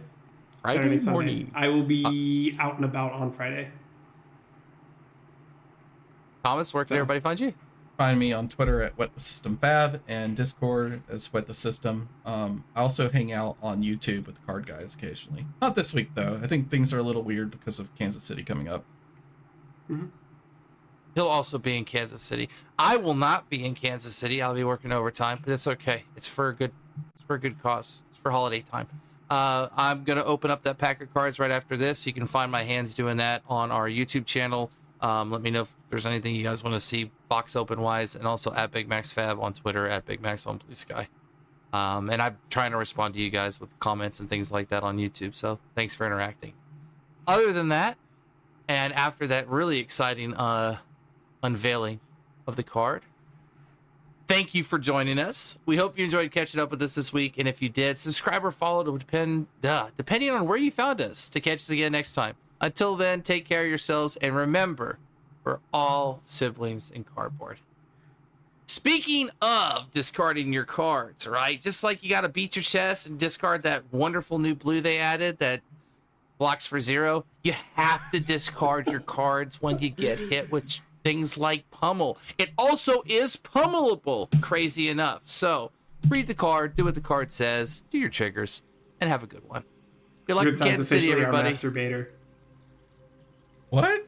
Friday Saturday, morning. Sunday. I will be out and about on Friday. Thomas, where can everybody find you? Find me on Twitter at WhatTheSystemFab and Discord as What the System. I also hang out on YouTube with the Card Guys occasionally. Not this week though. I think things are a little weird because of Kansas City coming up. Mm-hmm. He'll also be in Kansas City. I will not be in Kansas City. I'll be working overtime, but it's okay. It's for a good cause. It's for holiday time. I'm gonna open up that pack of cards right after this. You can find my hands doing that on our YouTube channel. Let me know if there's anything you guys want to see box open wise, and also at Big Max Fab on Twitter, at Big Max on Blue Sky. And I'm trying to respond to you guys with comments and things like that on YouTube. So thanks for interacting. Other than that, and after that really exciting unveiling of the card, thank you for joining us. We hope you enjoyed catching up with us this week. And if you did, subscribe or follow to depending on where you found us, to catch us again next time. Until then, take care of yourselves, and remember, we're all siblings in cardboard. Speaking of discarding your cards, right? Just like you got to beat your chest and discard that wonderful new blue they added that blocks for 0, you have to discard your cards when you get hit with things like pummel. It also is pummelable, crazy enough. So read the card, do what the card says, do your triggers, and have a good one. Good luck in Kansas City, everybody. Our masturbator. What?